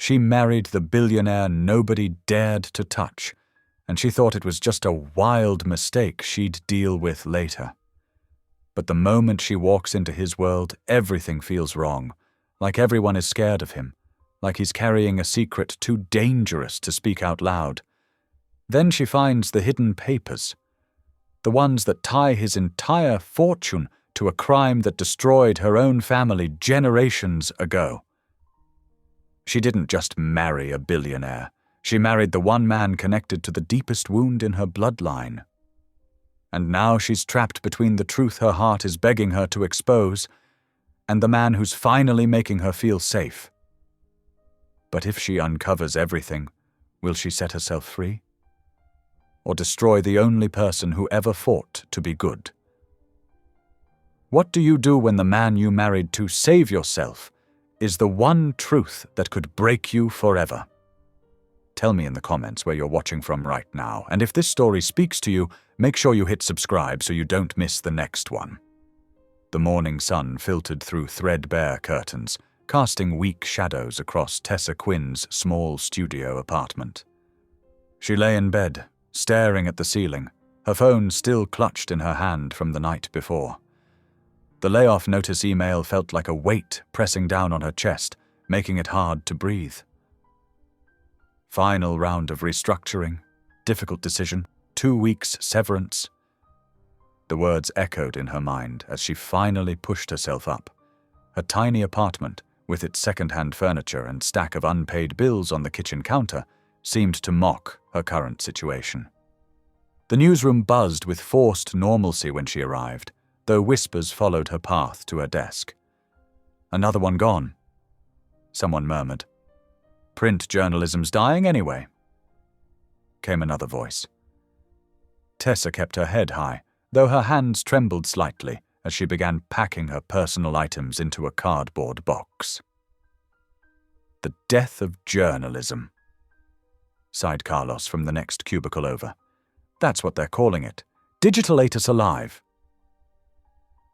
She married the billionaire nobody dared to touch, and she thought it was just a wild mistake she'd deal with later. But the moment she walks into his world, everything feels wrong, like everyone is scared of him, like he's carrying a secret too dangerous to speak out loud. Then she finds the hidden papers, the ones that tie his entire fortune to a crime that destroyed her own family generations ago. She didn't just marry a billionaire. She married the one man connected to the deepest wound in her bloodline. And now she's trapped between the truth her heart is begging her to expose and the man who's finally making her feel safe. But if she uncovers everything, will she set herself free? Or destroy the only person who ever fought to be good? What do you do when the man you married to save yourself is the one truth that could break you forever? Tell me in the comments where you're watching from right now, and if this story speaks to you, make sure you hit subscribe so you don't miss the next one. The morning sun filtered through threadbare curtains, casting weak shadows across Tessa Quinn's small studio apartment. She lay in bed, staring at the ceiling, her phone still clutched in her hand from the night before. The layoff notice email felt like a weight pressing down on her chest, making it hard to breathe. Final round of restructuring, difficult decision, 2 weeks severance. The words echoed in her mind as she finally pushed herself up. Her tiny apartment, with its second-hand furniture and stack of unpaid bills on the kitchen counter, seemed to mock her current situation. The newsroom buzzed with forced normalcy when she arrived, though whispers followed her path to her desk. "Another one gone," someone murmured. "Print journalism's dying anyway," came another voice. Tessa kept her head high, though her hands trembled slightly as she began packing her personal items into a cardboard box. "The death of journalism," sighed Carlos from the next cubicle over. "That's what they're calling it. Digital ate us alive."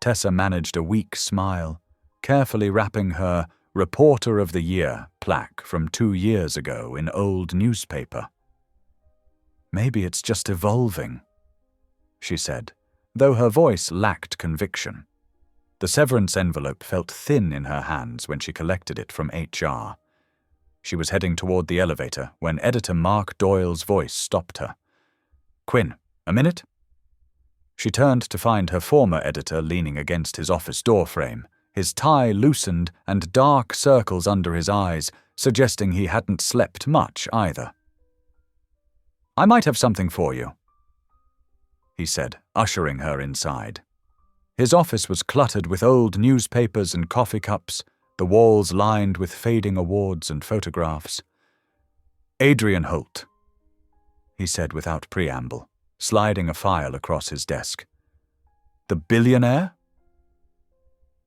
Tessa managed a weak smile, carefully wrapping her Reporter of the Year plaque from 2 years ago in old newspaper. "Maybe it's just evolving," she said, though her voice lacked conviction. The severance envelope felt thin in her hands when she collected it from HR. She was heading toward the elevator when editor Mark Doyle's voice stopped her. "Quinn, a minute?" She turned to find her former editor leaning against his office doorframe, his tie loosened and dark circles under his eyes, suggesting he hadn't slept much either. "I might have something for you," he said, ushering her inside. His office was cluttered with old newspapers and coffee cups, the walls lined with fading awards and photographs. "Adrian Holt," he said without preamble, sliding a file across his desk. "The billionaire?"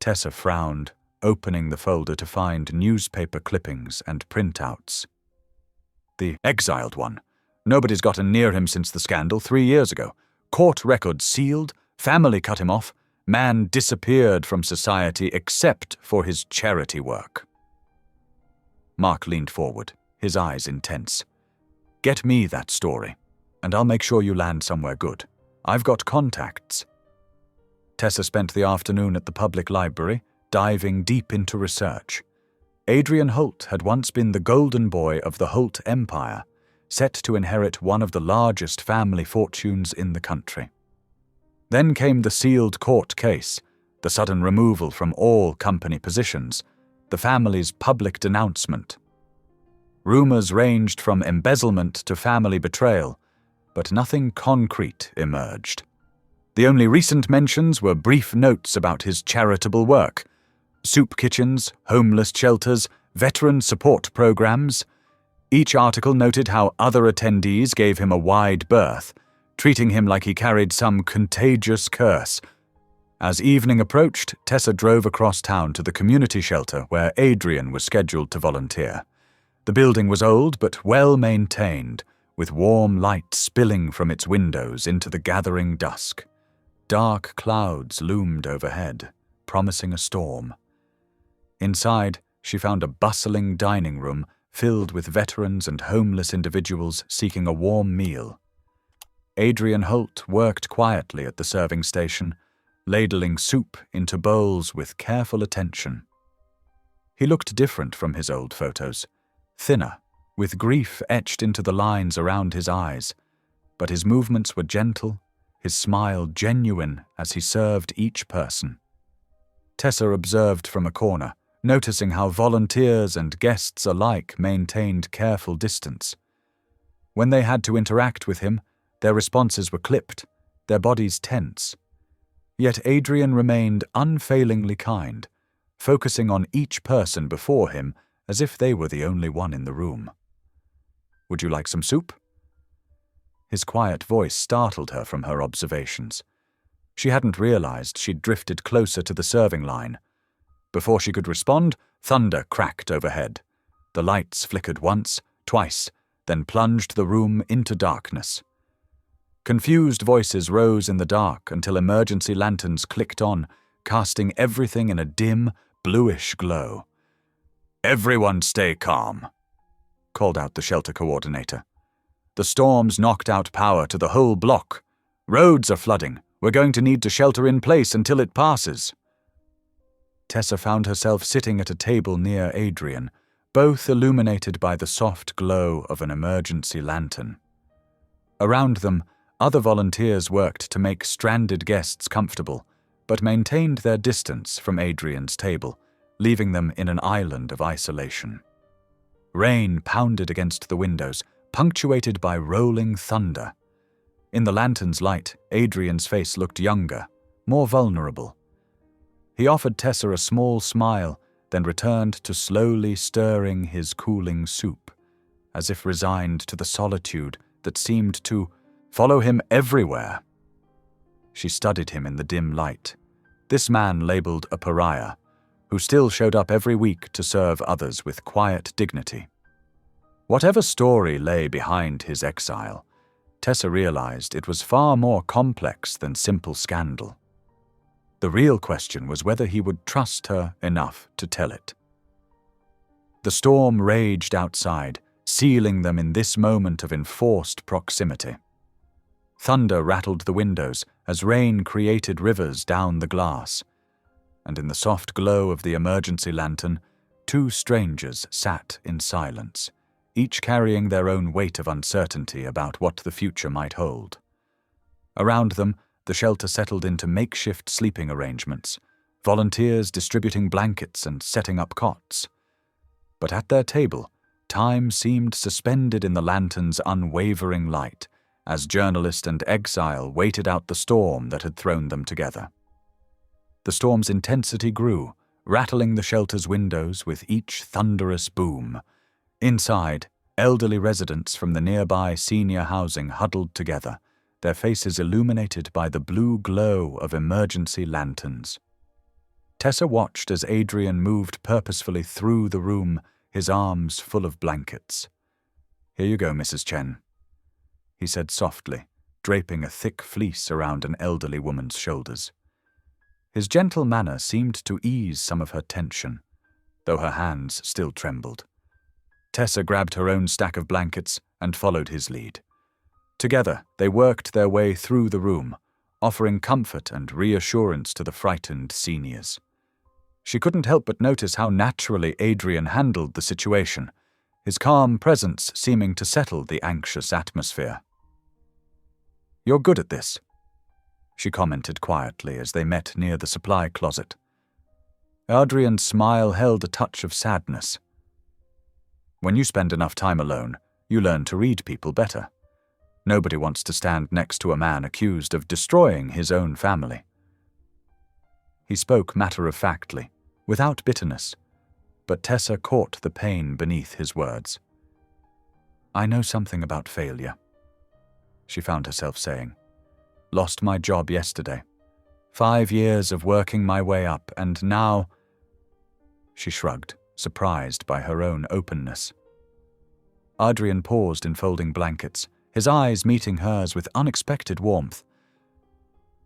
Tessa frowned, opening the folder to find newspaper clippings and printouts. "The exiled one. Nobody's gotten near him since the scandal 3 years ago. Court records sealed, family cut him off, man disappeared from society except for his charity work." Mark leaned forward, his eyes intense. "Get me that story, and I'll make sure you land somewhere good. I've got contacts." Tessa spent the afternoon at the public library, diving deep into research. Adrian Holt had once been the golden boy of the Holt Empire, set to inherit one of the largest family fortunes in the country. Then came the sealed court case, the sudden removal from all company positions, the family's public denouncement. Rumors ranged from embezzlement to family betrayal, but nothing concrete emerged. The only recent mentions were brief notes about his charitable work: soup kitchens, homeless shelters, veteran support programs. Each article noted how other attendees gave him a wide berth, treating him like he carried some contagious curse. As evening approached, Tessa drove across town to the community shelter where Adrian was scheduled to volunteer. The building was old but well-maintained, with warm light spilling from its windows into the gathering dusk. Dark clouds loomed overhead, promising a storm. Inside, she found a bustling dining room filled with veterans and homeless individuals seeking a warm meal. Adrian Holt worked quietly at the serving station, ladling soup into bowls with careful attention. He looked different from his old photos, thinner, with grief etched into the lines around his eyes, but his movements were gentle, his smile genuine as he served each person. Tessa observed from a corner, noticing how volunteers and guests alike maintained careful distance. When they had to interact with him, their responses were clipped, their bodies tense. Yet Adrian remained unfailingly kind, focusing on each person before him as if they were the only one in the room. "Would you like some soup?" His quiet voice startled her from her observations. She hadn't realized she'd drifted closer to the serving line. Before she could respond, thunder cracked overhead. The lights flickered once, twice, then plunged the room into darkness. Confused voices rose in the dark until emergency lanterns clicked on, casting everything in a dim, bluish glow. "Everyone stay calm," called out the shelter coordinator. "The storm's knocked out power to the whole block. Roads are flooding. We're going to need to shelter in place until it passes." Tessa found herself sitting at a table near Adrian, both illuminated by the soft glow of an emergency lantern. Around them, other volunteers worked to make stranded guests comfortable, but maintained their distance from Adrian's table, leaving them in an island of isolation. Rain pounded against the windows, punctuated by rolling thunder. In the lantern's light, Adrian's face looked younger, more vulnerable. He offered Tessa a small smile, then returned to slowly stirring his cooling soup, as if resigned to the solitude that seemed to follow him everywhere. She studied him in the dim light. This man labeled a pariah, who still showed up every week to serve others with quiet dignity. Whatever story lay behind his exile, Tessa realized it was far more complex than simple scandal. The real question was whether he would trust her enough to tell it. The storm raged outside, sealing them in this moment of enforced proximity. Thunder rattled the windows as rain created rivers down the glass, and in the soft glow of the emergency lantern, two strangers sat in silence, each carrying their own weight of uncertainty about what the future might hold. Around them, the shelter settled into makeshift sleeping arrangements, volunteers distributing blankets and setting up cots. But at their table, time seemed suspended in the lantern's unwavering light, as journalist and exile waited out the storm that had thrown them together. The storm's intensity grew, rattling the shelter's windows with each thunderous boom. Inside, elderly residents from the nearby senior housing huddled together, their faces illuminated by the blue glow of emergency lanterns. Tessa watched as Adrian moved purposefully through the room, his arms full of blankets. "Here you go, Mrs. Chen," he said softly, draping a thick fleece around an elderly woman's shoulders. His gentle manner seemed to ease some of her tension, though her hands still trembled. Tessa grabbed her own stack of blankets and followed his lead. Together, they worked their way through the room, offering comfort and reassurance to the frightened seniors. She couldn't help but notice how naturally Adrian handled the situation, his calm presence seeming to settle the anxious atmosphere. "You're good at this," she commented quietly as they met near the supply closet. Adrian's smile held a touch of sadness. "When you spend enough time alone, you learn to read people better. Nobody wants to stand next to a man accused of destroying his own family." He spoke matter-of-factly, without bitterness, but Tessa caught the pain beneath his words. "I know something about failure," she found herself saying. "Lost my job yesterday. 5 years of working my way up, and now—" She shrugged, surprised by her own openness. Adrian paused in folding blankets, his eyes meeting hers with unexpected warmth.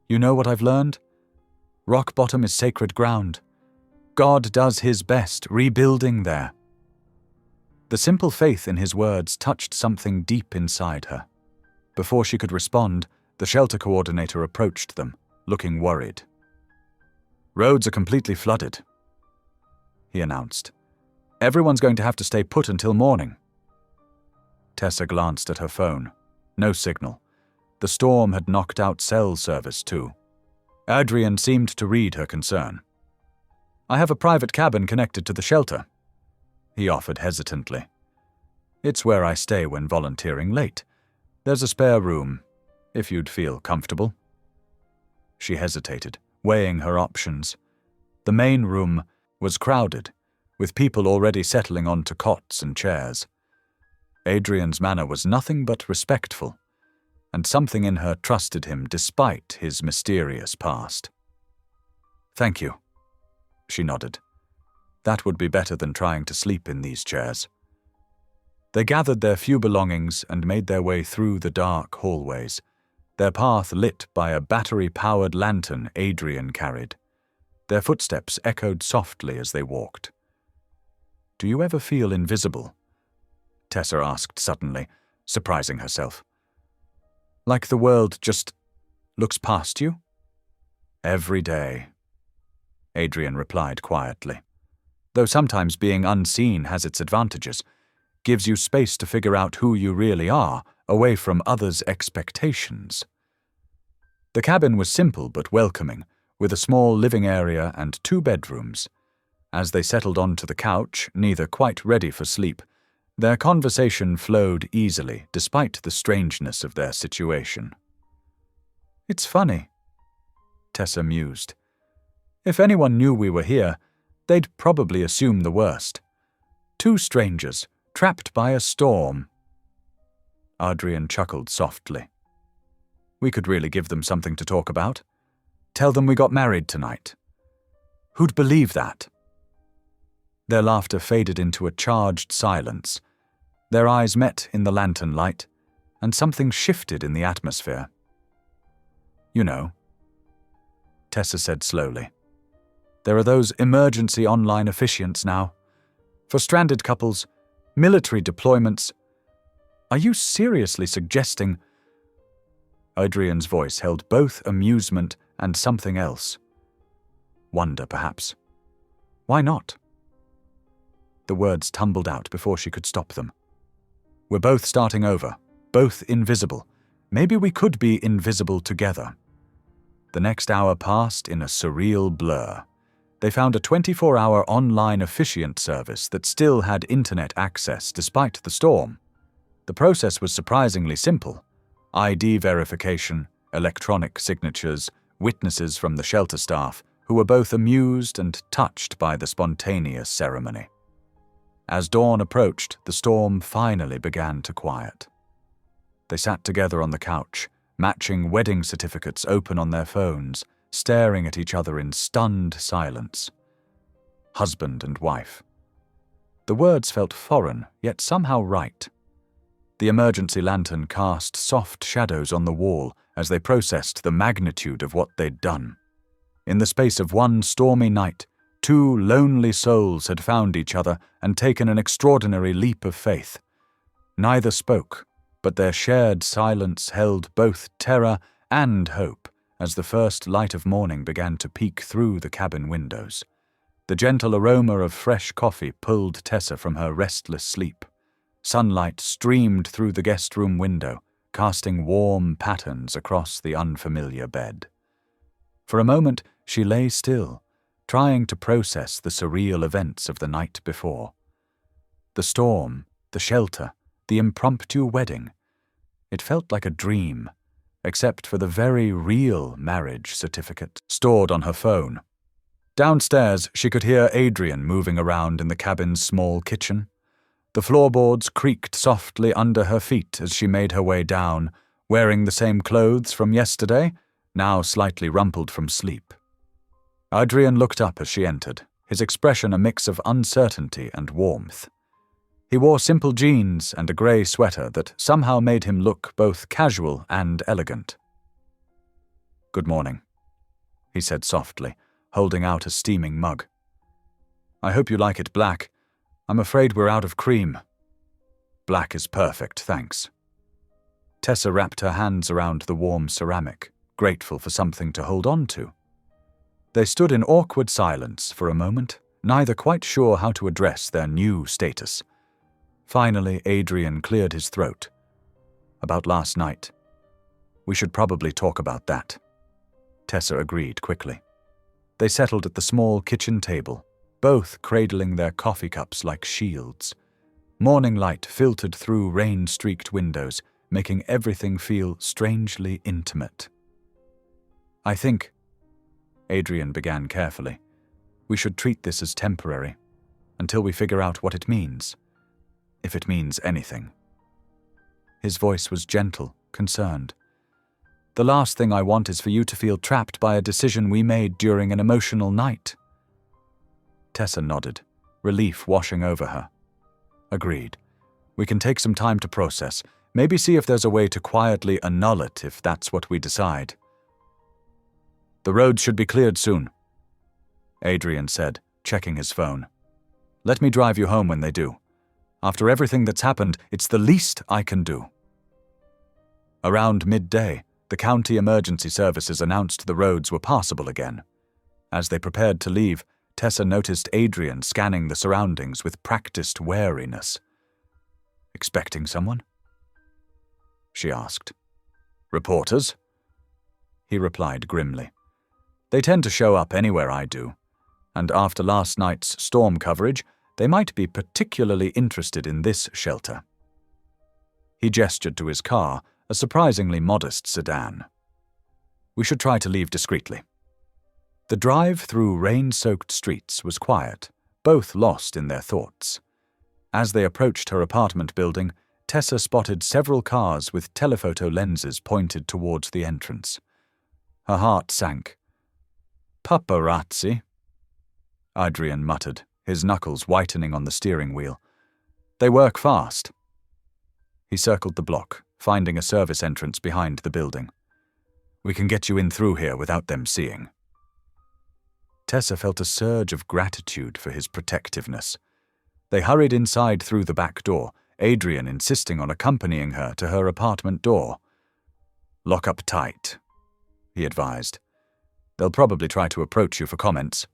"You know what I've learned? Rock bottom is sacred ground. God does his best rebuilding there." The simple faith in his words touched something deep inside her. Before she could respond, the shelter coordinator approached them, looking worried. "Roads are completely flooded," he announced. "Everyone's going to have to stay put until morning." Tessa glanced at her phone. No signal. The storm had knocked out cell service too. Adrian seemed to read her concern. "I have a private cabin connected to the shelter," he offered hesitantly. "It's where I stay when volunteering late. There's a spare room, if you'd feel comfortable." She hesitated, weighing her options. The main room was crowded, with people already settling onto cots and chairs. Adrian's manner was nothing but respectful, and something in her trusted him despite his mysterious past. "Thank you," she nodded. "That would be better than trying to sleep in these chairs." They gathered their few belongings and made their way through the dark hallways, their path lit by a battery-powered lantern Adrian carried. Their footsteps echoed softly as they walked. "Do you ever feel invisible?" Tessa asked suddenly, surprising herself. "Like the world just looks past you?" "Every day," Adrian replied quietly. "Though sometimes being unseen has its advantages, gives you space to figure out who you really are, away from others' expectations." The cabin was simple but welcoming, with a small living area and 2 bedrooms. As they settled onto the couch, neither quite ready for sleep, their conversation flowed easily despite the strangeness of their situation. "It's funny," Tessa mused. "If anyone knew we were here, they'd probably assume the worst. 2 strangers, trapped by a storm." Adrian chuckled softly. "We could really give them something to talk about. Tell them we got married tonight. Who'd believe that?" Their laughter faded into a charged silence. Their eyes met in the lantern light, and something shifted in the atmosphere. "You know," Tessa said slowly, "there are those emergency online officiants now. For stranded couples, military deployments. Are you seriously suggesting—" Adrian's voice held both amusement and something else. Wonder, perhaps. Why not? The words tumbled out before she could stop them. "We're both starting over, both invisible. Maybe we could be invisible together." The next hour passed in a surreal blur. They found a 24-hour online officiant service that still had internet access despite the storm. The process was surprisingly simple. ID verification, electronic signatures, witnesses from the shelter staff, who were both amused and touched by the spontaneous ceremony. As dawn approached, the storm finally began to quiet. They sat together on the couch, matching wedding certificates open on their phones, staring at each other in stunned silence. Husband and wife. The words felt foreign, yet somehow right. The emergency lantern cast soft shadows on the wall as they processed the magnitude of what they'd done. In the space of one stormy night, 2 lonely souls had found each other and taken an extraordinary leap of faith. Neither spoke, but their shared silence held both terror and hope as the first light of morning began to peek through the cabin windows. The gentle aroma of fresh coffee pulled Tessa from her restless sleep. Sunlight streamed through the guest room window, casting warm patterns across the unfamiliar bed. For a moment, she lay still, trying to process the surreal events of the night before. The storm, the shelter, the impromptu wedding. It felt like a dream, except for the very real marriage certificate stored on her phone. Downstairs, she could hear Adrian moving around in the cabin's small kitchen. The floorboards creaked softly under her feet as she made her way down, wearing the same clothes from yesterday, now slightly rumpled from sleep. Adrian looked up as she entered, his expression a mix of uncertainty and warmth. He wore simple jeans and a grey sweater that somehow made him look both casual and elegant. "Good morning," he said softly, holding out a steaming mug. "I hope you like it black. I'm afraid we're out of cream." Black is perfect, thanks. Tessa wrapped her hands around the warm ceramic, grateful for something to hold on to. They stood in awkward silence for a moment, neither quite sure how to address their new status. Finally, Adrian cleared his throat. About last night. We should probably talk about that. Tessa agreed quickly. They settled at the small kitchen table, both cradling their coffee cups like shields. Morning light filtered through rain-streaked windows, making everything feel strangely intimate. I think, Adrian began carefully, we should treat this as temporary, until we figure out what it means, if it means anything. His voice was gentle, concerned. The last thing I want is for you to feel trapped by a decision we made during an emotional night. Tessa nodded, relief washing over her. Agreed. We can take some time to process, maybe see if there's a way to quietly annul it if that's what we decide. The roads should be cleared soon, Adrian said, checking his phone. Let me drive you home when they do. After everything that's happened, it's the least I can do. Around midday, the county emergency services announced the roads were passable again. As they prepared to leave, Tessa noticed Adrian scanning the surroundings with practiced wariness. Expecting someone? She asked. Reporters? He replied grimly. They tend to show up anywhere I do, and after last night's storm coverage, they might be particularly interested in this shelter. He gestured to his car, a surprisingly modest sedan. We should try to leave discreetly. The drive through rain-soaked streets was quiet, both lost in their thoughts. As they approached her apartment building, Tessa spotted several cars with telephoto lenses pointed towards the entrance. Her heart sank. Paparazzi, Adrian muttered, his knuckles whitening on the steering wheel. They work fast. He circled the block, finding a service entrance behind the building. We can get you in through here without them seeing. Tessa felt a surge of gratitude for his protectiveness. They hurried inside through the back door, Adrian insisting on accompanying her to her apartment door. Lock up tight, he advised. They'll probably try to approach you for comments.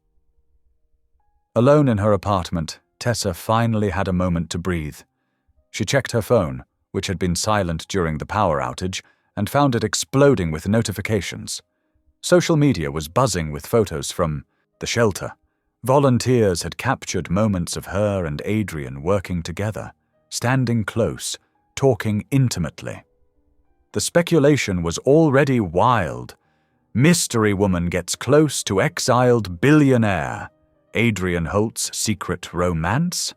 Alone in her apartment, Tessa finally had a moment to breathe. She checked her phone, which had been silent during the power outage, and found it exploding with notifications. Social media was buzzing with photos from the shelter. Volunteers had captured moments of her and Adrian working together, standing close, talking intimately. The speculation was already wild. Mystery woman gets close to exiled billionaire. Adrian Holt's secret romance?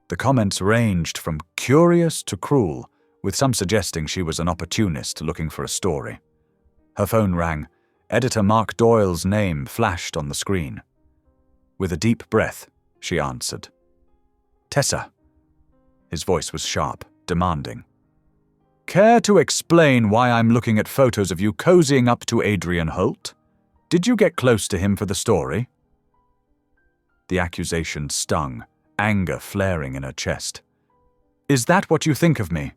The comments ranged from curious to cruel, with some suggesting she was an opportunist looking for a story. Her phone rang. Editor Mark Doyle's name flashed on the screen. With a deep breath, she answered. Tessa. His voice was sharp, demanding. Care to explain why I'm looking at photos of you cozying up to Adrian Holt? Did you get close to him for the story? The accusation stung, anger flaring in her chest. Is that what you think of me?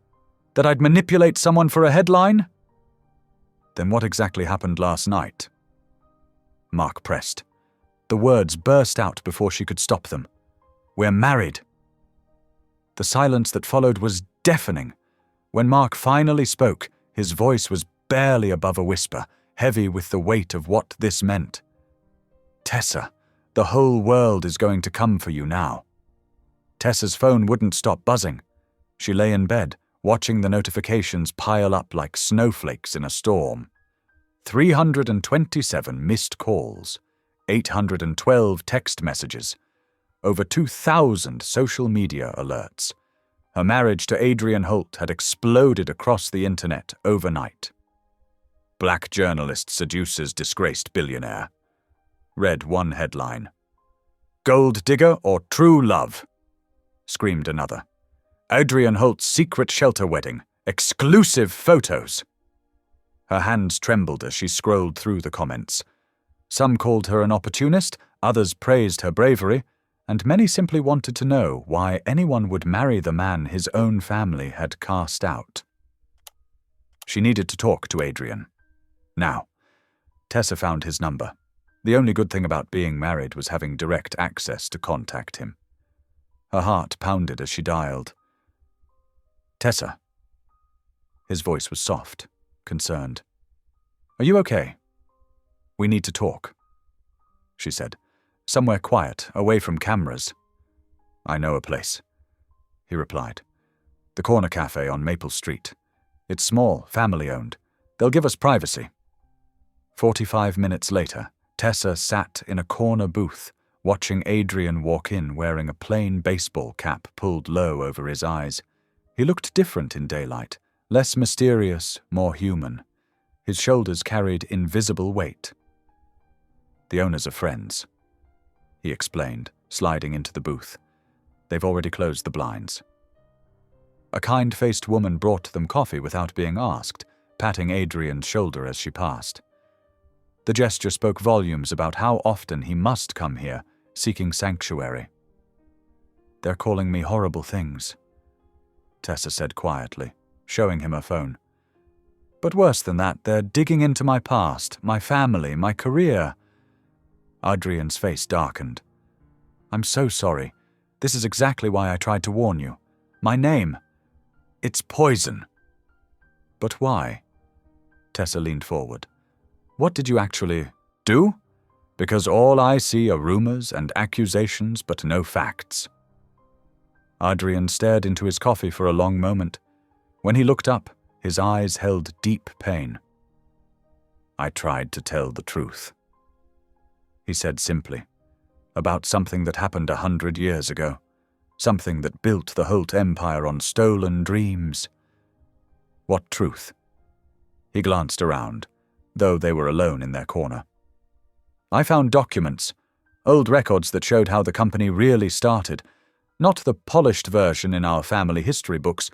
That I'd manipulate someone for a headline? Then what exactly happened last night? Mark pressed. The words burst out before she could stop them. We're married. The silence that followed was deafening. When Mark finally spoke, his voice was barely above a whisper, heavy with the weight of what this meant. Tessa, the whole world is going to come for you now. Tessa's phone wouldn't stop buzzing. She lay in bed, watching the notifications pile up like snowflakes in a storm. 327 missed calls, 812 text messages, over 2,000 social media alerts. Her marriage to Adrian Holt had exploded across the internet overnight. Black journalist seduces disgraced billionaire. Read one headline. Gold digger or true love? Screamed another. Adrian Holt's secret shelter wedding. Exclusive photos. Her hands trembled as she scrolled through the comments. Some called her an opportunist, others praised her bravery, and many simply wanted to know why anyone would marry the man his own family had cast out. She needed to talk to Adrian. Now, Tessa found his number. The only good thing about being married was having direct access to contact him. Her heart pounded as she dialed. "Tessa." His voice was soft, concerned. "Are you okay?" "We need to talk," she said. "Somewhere quiet, away from cameras." "I know a place," he replied. "The corner cafe on Maple Street. It's small, family-owned. They'll give us privacy." 45 minutes later, Tessa sat in a corner booth, watching Adrian walk in wearing a plain baseball cap pulled low over his eyes. He looked different in daylight, less mysterious, more human. His shoulders carried invisible weight. "The owners are friends," he explained, sliding into the booth. "They've already closed the blinds." A kind-faced woman brought them coffee without being asked, patting Adrian's shoulder as she passed. The gesture spoke volumes about how often he must come here, seeking sanctuary. "They're calling me horrible things," Tessa said quietly, showing him her phone. "But worse than that, they're digging into my past, my family, my career." Adrian's face darkened. "I'm so sorry. This is exactly why I tried to warn you. My name. It's poison." "But why?" Tessa leaned forward. "What did you actually do? Because all I see are rumors and accusations, but no facts." Adrian stared into his coffee for a long moment. When he looked up, his eyes held deep pain. "I tried to tell the truth," he said simply, "about something that happened 100 years ago, something that built the Holt Empire on stolen dreams." "What truth?" He glanced around, though they were alone in their corner. "I found documents, old records that showed how the company really started, not the polished version in our family history books,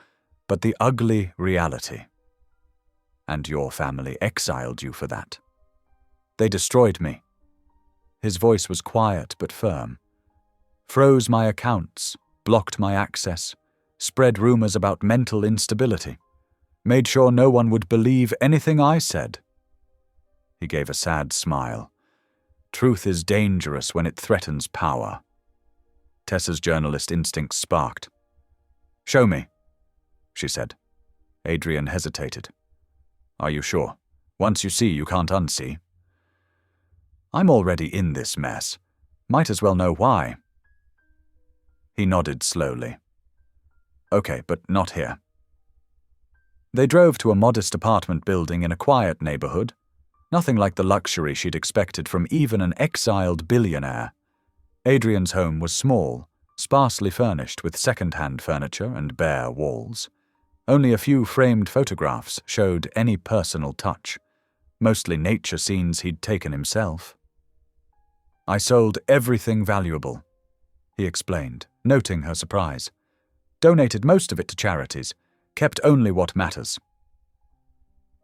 but the ugly reality. And your family exiled you for that. They destroyed me." His voice was quiet but firm. "Froze my accounts, blocked my access, spread rumors about mental instability, made sure no one would believe anything I said." He gave a sad smile. "Truth is dangerous when it threatens power." Tessa's journalist instincts sparked. "Show me," she said. Adrian hesitated. "Are you sure? Once you see, you can't unsee." "I'm already in this mess. Might as well know why." He nodded slowly. "Okay, but not here." They drove to a modest apartment building in a quiet neighborhood, nothing like the luxury she'd expected from even an exiled billionaire. Adrian's home was small, sparsely furnished with second-hand furniture and bare walls. Only a few framed photographs showed any personal touch, mostly nature scenes he'd taken himself. "I sold everything valuable," he explained, noting her surprise. "Donated most of it to charities, kept only what matters."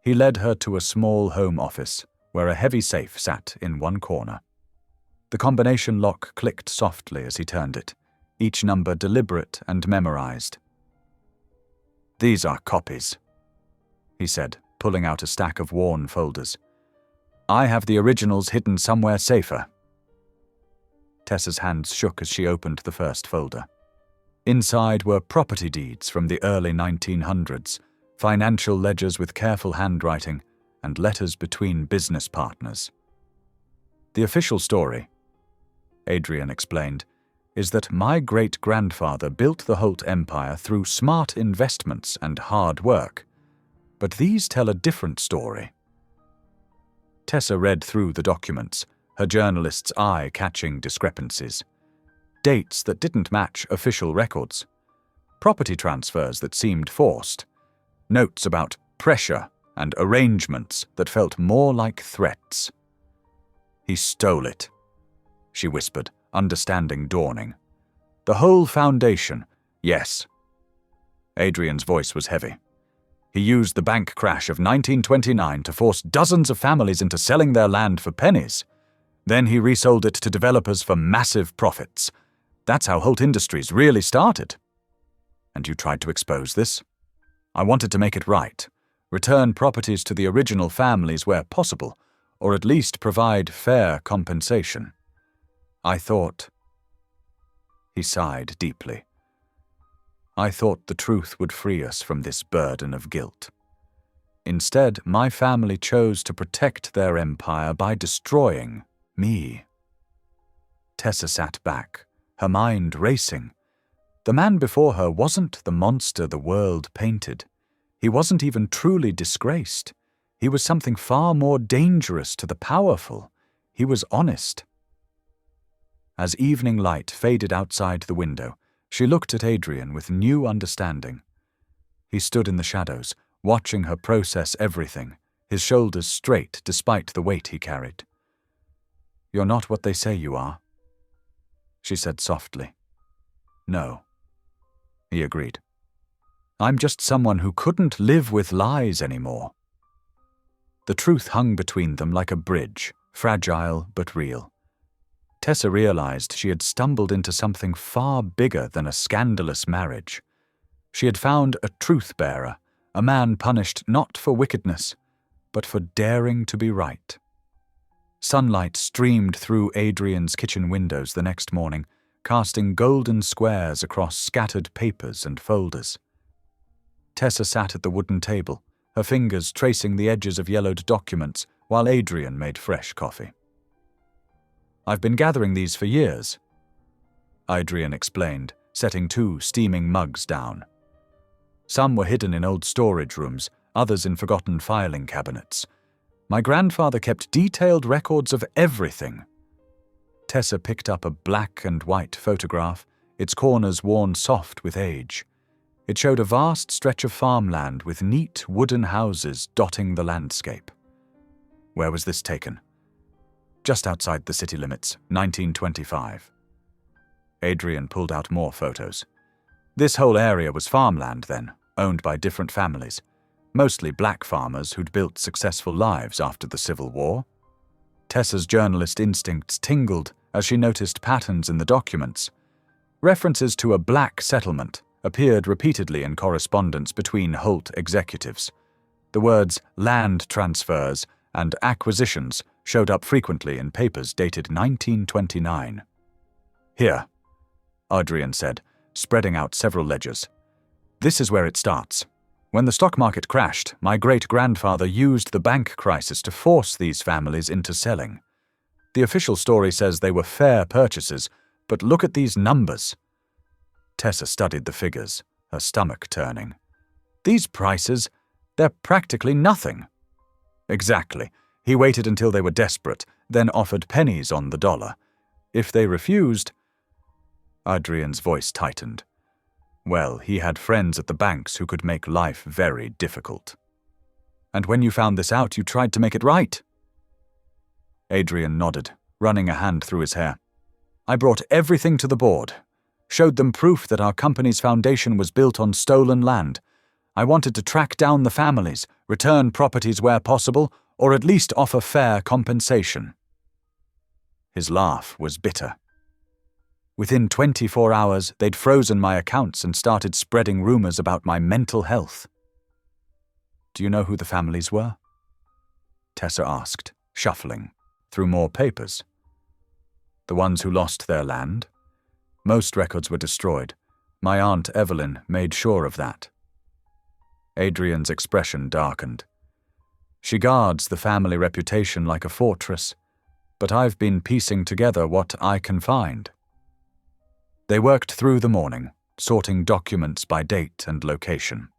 He led her to a small home office, where a heavy safe sat in one corner. The combination lock clicked softly as he turned it, each number deliberate and memorized. "These are copies," he said, pulling out a stack of worn folders. "I have the originals hidden somewhere safer." Tessa's hands shook as she opened the first folder. Inside were property deeds from the early 1900s, financial ledgers with careful handwriting, and letters between business partners. "The official story," Adrian explained, "is that my great-grandfather built the Holt Empire through smart investments and hard work. But these tell a different story." Tessa read through the documents, her journalist's eye catching discrepancies. Dates that didn't match official records. Property transfers that seemed forced. Notes about pressure and arrangements that felt more like threats. "He stole it," she whispered, understanding dawning. "The whole foundation, yes." Adrian's voice was heavy. "He used the bank crash of 1929 to force dozens of families into selling their land for pennies. Then he resold it to developers for massive profits. That's how Holt Industries really started. And you tried to expose this? I wanted to make it right. Return properties to the original families where possible, or at least provide fair compensation. I thought... He sighed deeply. I thought the truth would free us from this burden of guilt. Instead, my family chose to protect their empire by destroying me. Tessa sat back, her mind racing. The man before her wasn't the monster the world painted. He wasn't even truly disgraced. He was something far more dangerous to the powerful. He was honest. As evening light faded outside the window, she looked at Adrian with new understanding. He stood in the shadows, watching her process everything, his shoulders straight despite the weight he carried. "You're not what they say you are," she said softly. "No," he agreed. "I'm just someone who couldn't live with lies anymore." The truth hung between them like a bridge, fragile but real. Tessa realized she had stumbled into something far bigger than a scandalous marriage. She had found a truth-bearer, a man punished not for wickedness, but for daring to be right. Sunlight streamed through Adrian's kitchen windows the next morning, casting golden squares across scattered papers and folders. Tessa sat at the wooden table, her fingers tracing the edges of yellowed documents while Adrian made fresh coffee. "I've been gathering these for years," Adrian explained, setting 2 steaming mugs down. Some were hidden in old storage rooms, others in forgotten filing cabinets. My grandfather kept detailed records of everything. Tessa picked up a black and white photograph, its corners worn soft with age. It showed a vast stretch of farmland with neat wooden houses dotting the landscape. Where was this taken? Just outside the city limits, 1925. Adrian pulled out more photos. This whole area was farmland then, owned by different families, mostly black farmers who'd built successful lives after the Civil War. Tessa's journalist instincts tingled as she noticed patterns in the documents. References to a black settlement appeared repeatedly in correspondence between Holt executives. The words land transfers and acquisitions showed up frequently in papers dated 1929. "Here," Adrian said, spreading out several ledgers. "This is where it starts. When the stock market crashed, my great-grandfather used the bank crisis to force these families into selling. The official story says they were fair purchases, but look at these numbers." Tessa studied the figures, her stomach turning. "These prices, they're practically nothing." "Exactly. He waited until they were desperate, then offered pennies on the dollar. If they refused..." Adrian's voice tightened. "Well, he had friends at the banks who could make life very difficult." "And when you found this out, you tried to make it right?" Adrian nodded, running a hand through his hair. "I brought everything to the board, showed them proof that our company's foundation was built on stolen land. I wanted to track down the families, return properties where possible, or at least offer fair compensation." His laugh was bitter. "Within 24 hours, they'd frozen my accounts and started spreading rumors about my mental health." "Do you know who the families were?" Tessa asked, shuffling through more papers. "The ones who lost their land? Most records were destroyed. My Aunt Evelyn made sure of that." Adrian's expression darkened. "She guards the family reputation like a fortress, but I've been piecing together what I can find." They worked through the morning, sorting documents by date and location.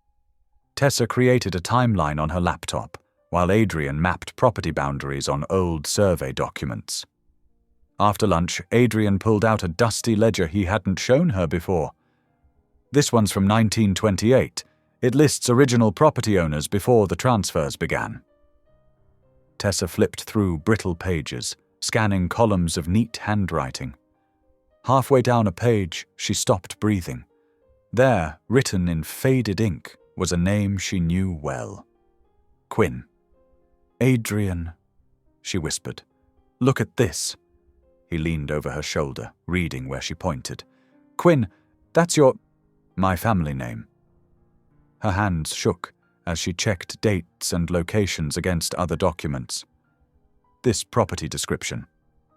Tessa created a timeline on her laptop, while Adrian mapped property boundaries on old survey documents. After lunch, Adrian pulled out a dusty ledger he hadn't shown her before. "This one's from 1928. It lists original property owners before the transfers began." Tessa flipped through brittle pages, scanning columns of neat handwriting. Halfway down a page, she stopped breathing. There, written in faded ink, was a name she knew well. Quinn. "Adrian," she whispered. "Look at this." He leaned over her shoulder, reading where she pointed. Quinn, that's my family name. Her hands shook as she checked dates and locations against other documents. This property description.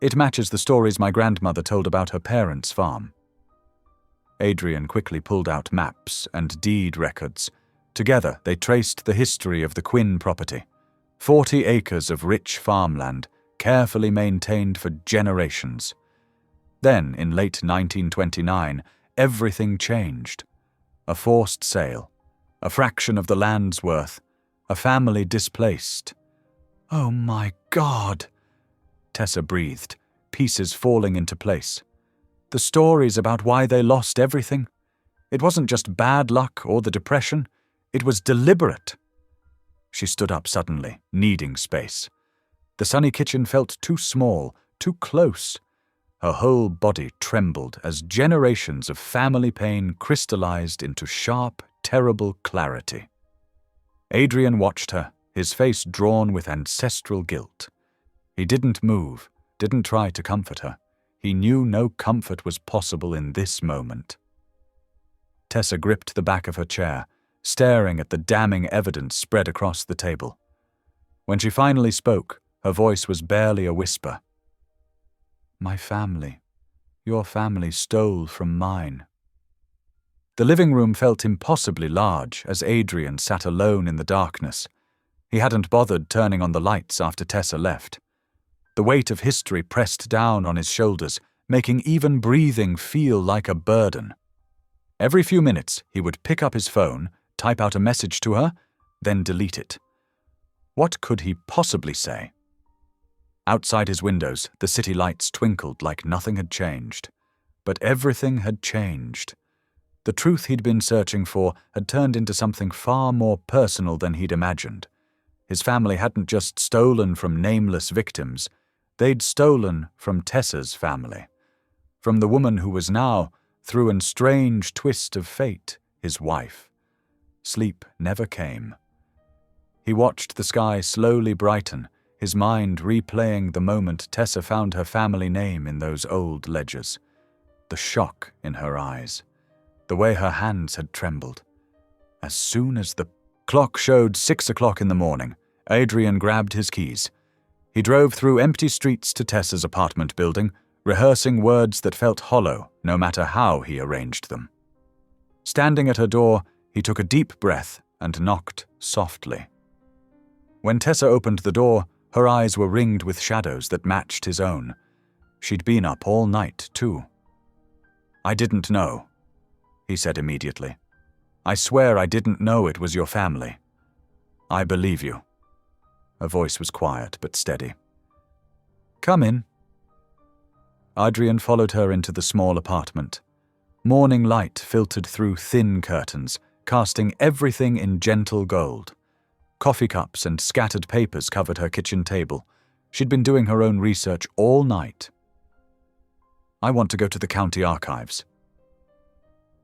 It matches the stories my grandmother told about her parents' farm. Adrian quickly pulled out maps and deed records. Together, they traced the history of the Quinn property. 40 acres of rich farmland, carefully maintained for generations. Then, in late 1929, everything changed. A forced sale, a fraction of the land's worth, a family displaced. "Oh my God!" Tessa breathed, pieces falling into place. The stories about why they lost everything. It wasn't just bad luck or the depression, it was deliberate. She stood up suddenly, needing space. The sunny kitchen felt too small, too close. Her whole body trembled as generations of family pain crystallized into sharp, terrible clarity. Adrian watched her, his face drawn with ancestral guilt. He didn't move, didn't try to comfort her. He knew no comfort was possible in this moment. Tessa gripped the back of her chair, staring at the damning evidence spread across the table. When she finally spoke, her voice was barely a whisper. "My family. Your family stole from mine." The living room felt impossibly large as Adrian sat alone in the darkness. He hadn't bothered turning on the lights after Tessa left. The weight of history pressed down on his shoulders, making even breathing feel like a burden. Every few minutes, he would pick up his phone, type out a message to her, then delete it. What could he possibly say? Outside his windows, the city lights twinkled like nothing had changed. But everything had changed. The truth he'd been searching for had turned into something far more personal than he'd imagined. His family hadn't just stolen from nameless victims, they'd stolen from Tessa's family. From the woman who was now, through a strange twist of fate, his wife. Sleep never came. He watched the sky slowly brighten, his mind replaying the moment Tessa found her family name in those old ledgers. The shock in her eyes. The way her hands had trembled. As soon as the clock showed 6 o'clock in the morning, Adrian grabbed his keys. He drove through empty streets to Tessa's apartment building, rehearsing words that felt hollow no matter how he arranged them. Standing at her door, he took a deep breath and knocked softly. When Tessa opened the door, her eyes were ringed with shadows that matched his own. She'd been up all night, too. "I didn't know," he said immediately. "I swear I didn't know it was your family. I believe you." Her voice was quiet but steady. "Come in." Adrian followed her into the small apartment. Morning light filtered through thin curtains, casting everything in gentle gold. Coffee cups and scattered papers covered her kitchen table. She'd been doing her own research all night. "I want to go to the county archives,"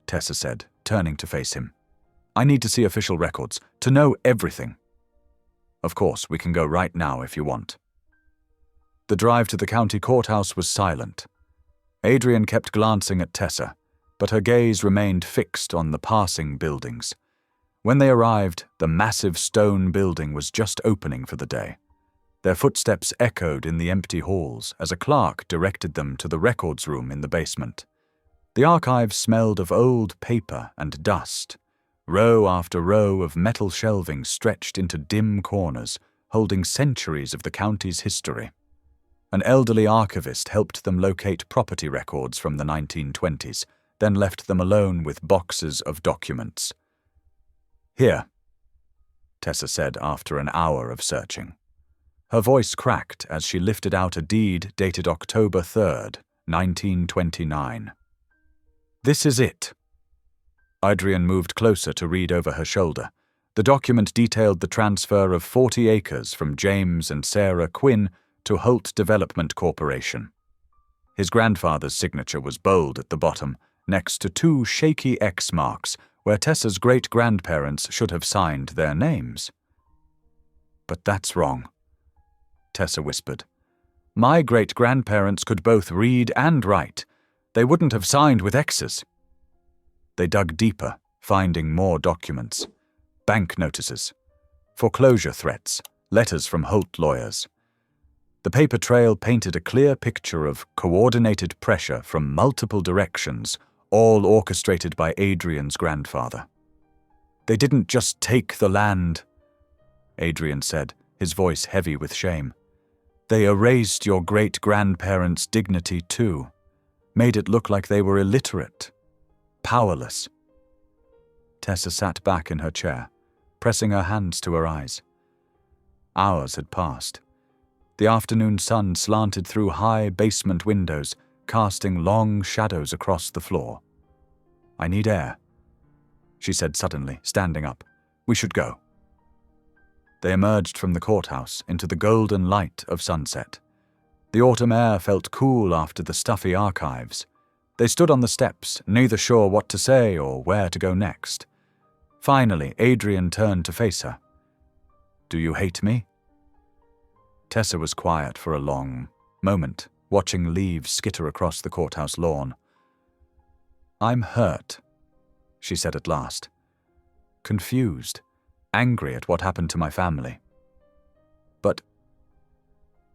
Tessa said, turning to face him. "I need to see official records, to know everything." "Of course, we can go right now if you want." The drive to the county courthouse was silent. Adrian kept glancing at Tessa, but her gaze remained fixed on the passing buildings. When they arrived, the massive stone building was just opening for the day. Their footsteps echoed in the empty halls as a clerk directed them to the records room in the basement. The archives smelled of old paper and dust. Row after row of metal shelving stretched into dim corners, holding centuries of the county's history. An elderly archivist helped them locate property records from the 1920s, then left them alone with boxes of documents. "Here," Tessa said after an hour of searching. Her voice cracked as she lifted out a deed dated October 3rd, 1929. "This is it." Adrian moved closer to read over her shoulder. The document detailed the transfer of 40 acres from James and Sarah Quinn to Holt Development Corporation. His grandfather's signature was bold at the bottom, next to 2 shaky X marks where Tessa's great-grandparents should have signed their names. "But that's wrong," Tessa whispered. "My great-grandparents could both read and write. They wouldn't have signed with X's." They dug deeper, finding more documents. Bank notices, foreclosure threats, letters from Holt lawyers. The paper trail painted a clear picture of coordinated pressure from multiple directions, all orchestrated by Adrian's grandfather. "They didn't just take the land," Adrian said, his voice heavy with shame. "They erased your great-grandparents' dignity too, made it look like they were illiterate, powerless." Tessa sat back in her chair, pressing her hands to her eyes. Hours had passed. The afternoon sun slanted through high basement windows, casting long shadows across the floor. "I need air," she said suddenly, standing up. "We should go." They emerged from the courthouse into the golden light of sunset. The autumn air felt cool after the stuffy archives. They stood on the steps, neither sure what to say or where to go next. Finally, Adrian turned to face her. "Do you hate me?" Tessa was quiet for a long moment, watching leaves skitter across the courthouse lawn. "I'm hurt," she said at last. "Confused, angry at what happened to my family. But,"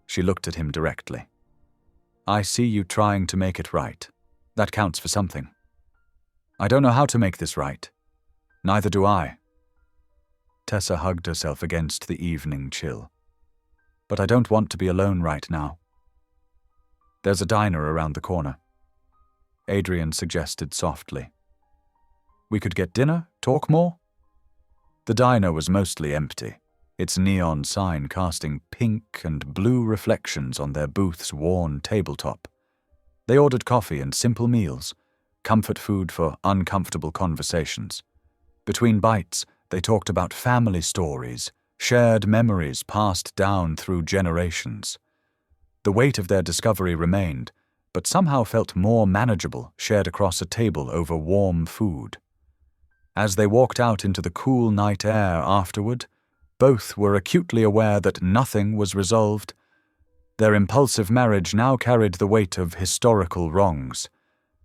she looked at him directly, "I see you trying to make it right. That counts for something. I don't know how to make this right. Neither do I." Tessa hugged herself against the evening chill. "But I don't want to be alone right now." "There's a diner around the corner," Adrian suggested softly. "We could get dinner, talk more?" The diner was mostly empty, its neon sign casting pink and blue reflections on their booth's worn tabletop. They ordered coffee and simple meals, comfort food for uncomfortable conversations. Between bites, they talked about family stories, shared memories passed down through generations. The weight of their discovery remained, but somehow felt more manageable shared across a table over warm food. As they walked out into the cool night air afterward, both were acutely aware that nothing was resolved. Their impulsive marriage now carried the weight of historical wrongs.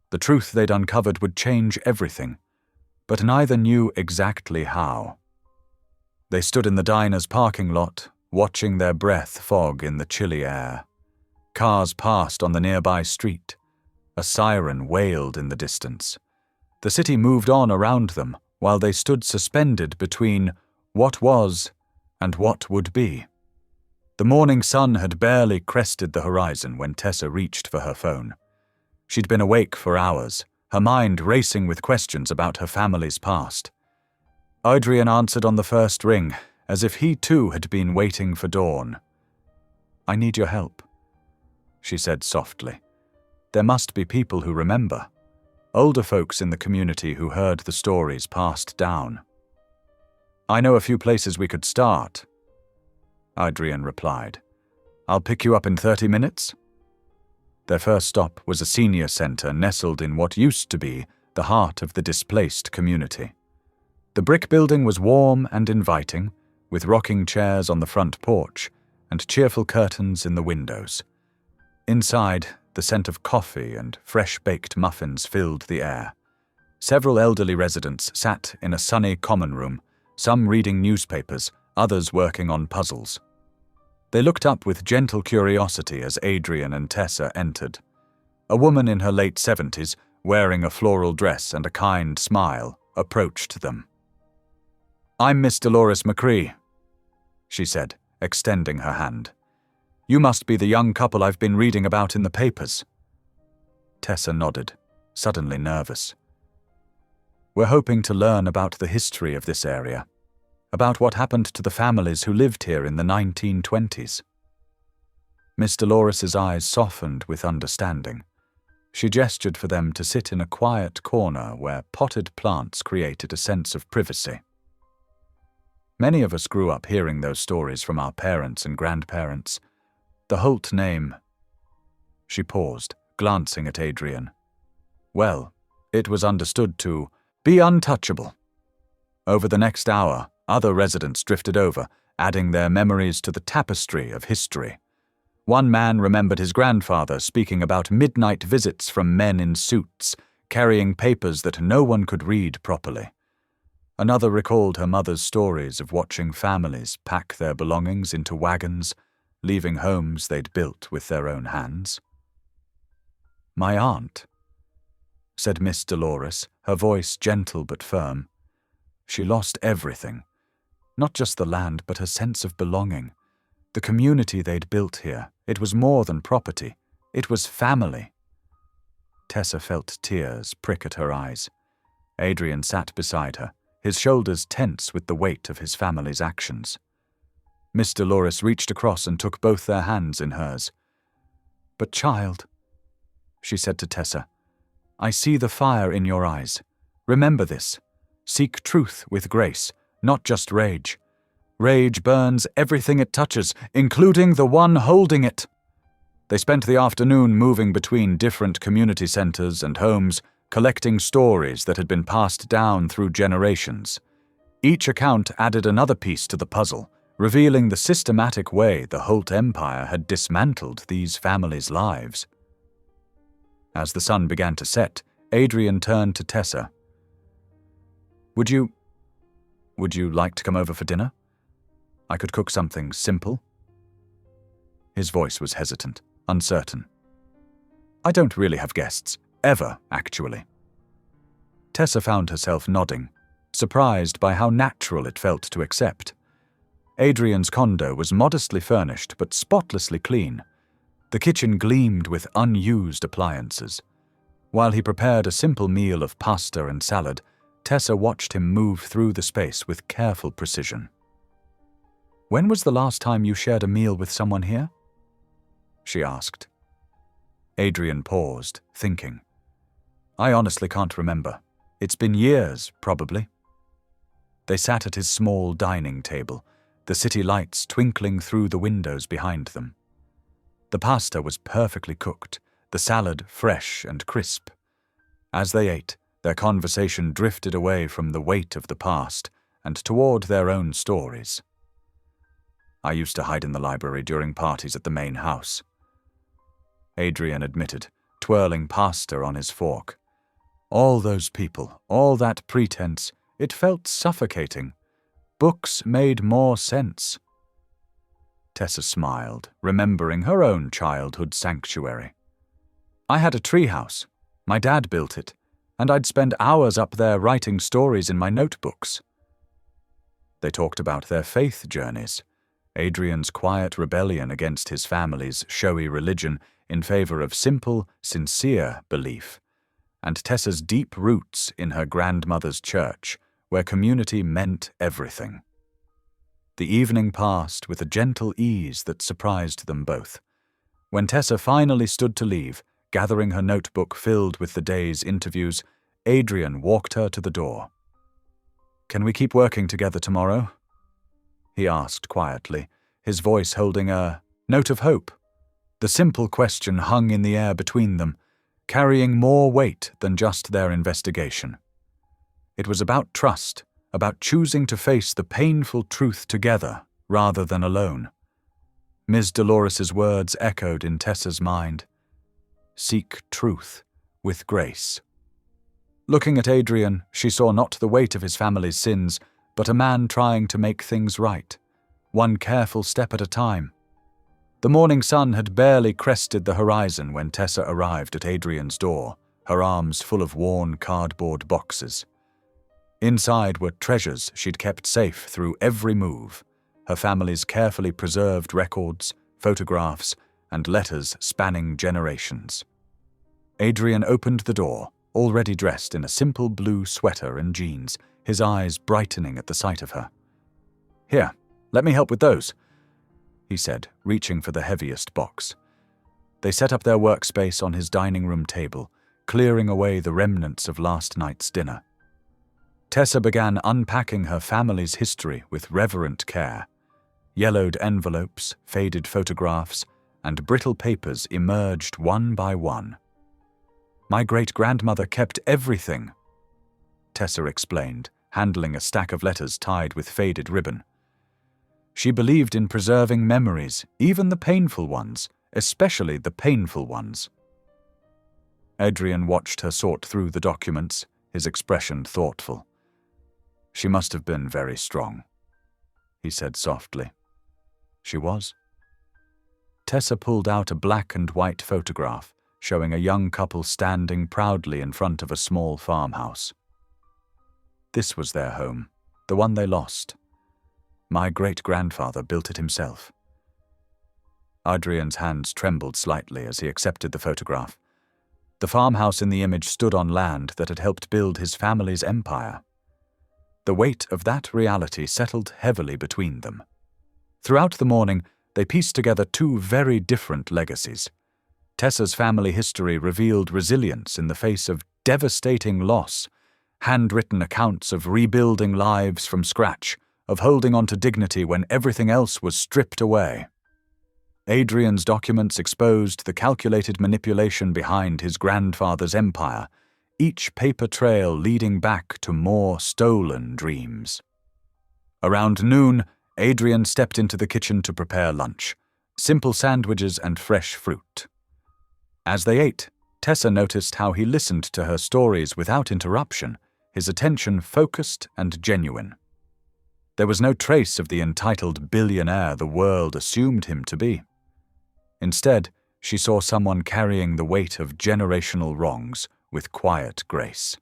The truth they'd uncovered would change everything, but neither knew exactly how. They stood in the diner's parking lot, watching their breath fog in the chilly air. Cars passed on the nearby street. A siren wailed in the distance. The city moved on around them, while they stood suspended between what was and what would be. The morning sun had barely crested the horizon when Tessa reached for her phone. She'd been awake for hours, her mind racing with questions about her family's past. Adrian answered on the first ring, as if he too had been waiting for dawn. "I need your help," she said softly. "There must be people who remember. Older folks in the community who heard the stories passed down." "I know a few places we could start," Adrian replied. "I'll pick you up in 30 minutes." Their first stop was a senior center nestled in what used to be the heart of the displaced community. The brick building was warm and inviting, with rocking chairs on the front porch and cheerful curtains in the windows. Inside, the scent of coffee and fresh-baked muffins filled the air. Several elderly residents sat in a sunny common room, some reading newspapers, others working on puzzles. They looked up with gentle curiosity as Adrian and Tessa entered. A woman in her late 70s, wearing a floral dress and a kind smile, approached them. "I'm Miss Dolores McCree," she said, extending her hand. "You must be the young couple I've been reading about in the papers." Tessa nodded, suddenly nervous. "We're hoping to learn about the history of this area, about what happened to the families who lived here in the 1920s. Miss Dolores's eyes softened with understanding. She gestured for them to sit in a quiet corner where potted plants created a sense of privacy. Many of us grew up hearing those stories from our parents and grandparents. The Holt name—" She paused, glancing at Adrian. "Well, it was understood to be untouchable." Over the next hour, other residents drifted over, adding their memories to the tapestry of history. One man remembered his grandfather speaking about midnight visits from men in suits, carrying papers that no one could read properly. Another recalled her mother's stories of watching families pack their belongings into wagons, leaving homes they'd built with their own hands. "My aunt," said Miss Dolores, her voice gentle but firm. "She lost everything. Not just the land, but her sense of belonging. The community they'd built here. It was more than property. It was family." Tessa felt tears prick at her eyes. Adrian sat beside her, his shoulders tense with the weight of his family's actions. Miss Dolores reached across and took both their hands in hers. "But child," she said to Tessa, "I see the fire in your eyes. Remember this. Seek truth with grace, not just rage. Rage burns everything it touches, including the one holding it." They spent the afternoon moving between different community centers and homes, collecting stories that had been passed down through generations. Each account added another piece to the puzzle, revealing the systematic way the Holt Empire had dismantled these families' lives. As the sun began to set, Adrian turned to Tessa. Would you like to come over for dinner? I could cook something simple." His voice was hesitant, uncertain. "I don't really have guests. Ever, actually." Tessa found herself nodding, surprised by how natural it felt to accept. Adrian's condo was modestly furnished but spotlessly clean. The kitchen gleamed with unused appliances. While he prepared a simple meal of pasta and salad, Tessa watched him move through the space with careful precision. "When was the last time you shared a meal with someone here?" she asked. Adrian paused, thinking. "I honestly can't remember. It's been years, probably." They sat at his small dining table, the city lights twinkling through the windows behind them. The pasta was perfectly cooked, the salad fresh and crisp. As they ate, their conversation drifted away from the weight of the past and toward their own stories. "I used to hide in the library during parties at the main house," Adrian admitted, twirling pasta on his fork. "All those people, all that pretense, it felt suffocating. Books made more sense." Tessa smiled, remembering her own childhood sanctuary. "I had a treehouse. My dad built it, and I'd spend hours up there writing stories in my notebooks." They talked about their faith journeys, Adrian's quiet rebellion against his family's showy religion in favor of simple, sincere belief, and Tessa's deep roots in her grandmother's church, where community meant everything. The evening passed with a gentle ease that surprised them both. When Tessa finally stood to leave, gathering her notebook filled with the day's interviews, Adrian walked her to the door. "Can we keep working together tomorrow?" he asked quietly, his voice holding a note of hope. The simple question hung in the air between them, carrying more weight than just their investigation. It was about trust, about choosing to face the painful truth together rather than alone. Ms. Dolores's words echoed in Tessa's mind. Seek truth with grace. Looking at Adrian, she saw not the weight of his family's sins, but a man trying to make things right, one careful step at a time. The morning sun had barely crested the horizon when Tessa arrived at Adrian's door, her arms full of worn cardboard boxes. Inside were treasures she'd kept safe through every move, her family's carefully preserved records, photographs, and letters spanning generations. Adrian opened the door, already dressed in a simple blue sweater and jeans, his eyes brightening at the sight of her. "Here, let me help with those," he said, reaching for the heaviest box. They set up their workspace on his dining room table, clearing away the remnants of last night's dinner. Tessa began unpacking her family's history with reverent care. Yellowed envelopes, faded photographs, and brittle papers emerged one by one. "My great-grandmother kept everything," Tessa explained, handling a stack of letters tied with faded ribbon. She believed in preserving memories, even the painful ones, especially the painful ones. Adrian watched her sort through the documents, his expression thoughtful. "She must have been very strong," he said softly. She was. Tessa pulled out a black and white photograph showing a young couple standing proudly in front of a small farmhouse. This was their home, the one they lost. My great-grandfather built it himself. Adrian's hands trembled slightly as he accepted the photograph. The farmhouse in the image stood on land that had helped build his family's empire. The weight of that reality settled heavily between them. Throughout the morning, they pieced together two very different legacies. Tessa's family history revealed resilience in the face of devastating loss, handwritten accounts of rebuilding lives from scratch, of holding on to dignity when everything else was stripped away. Adrian's documents exposed the calculated manipulation behind his grandfather's empire, each paper trail leading back to more stolen dreams. Around noon, Adrian stepped into the kitchen to prepare lunch, simple sandwiches and fresh fruit. As they ate, Tessa noticed how he listened to her stories without interruption, his attention focused and genuine. There was no trace of the entitled billionaire the world assumed him to be. Instead, she saw someone carrying the weight of generational wrongs with quiet grace.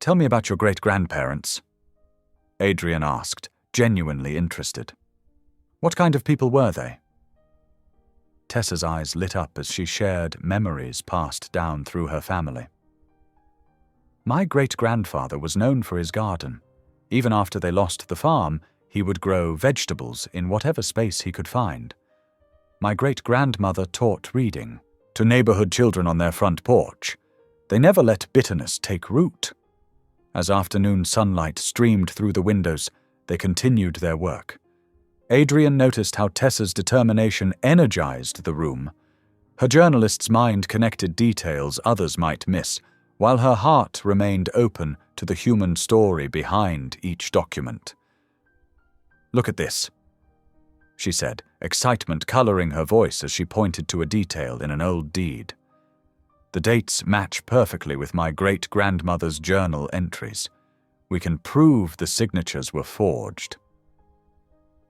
"Tell me about your great-grandparents," Adrian asked, genuinely interested. "What kind of people were they?" Tessa's eyes lit up as she shared memories passed down through her family. "My great-grandfather was known for his garden. Even after they lost the farm, he would grow vegetables in whatever space he could find. My great-grandmother taught reading to neighborhood children on their front porch. They never let bitterness take root. As afternoon sunlight streamed through the windows, they continued their work. Adrian noticed how Tessa's determination energized the room. Her journalist's mind connected details others might miss, while her heart remained open to the human story behind each document. "Look at this," she said, excitement coloring her voice as she pointed to a detail in an old deed. "The dates match perfectly with my great-grandmother's journal entries. We can prove the signatures were forged."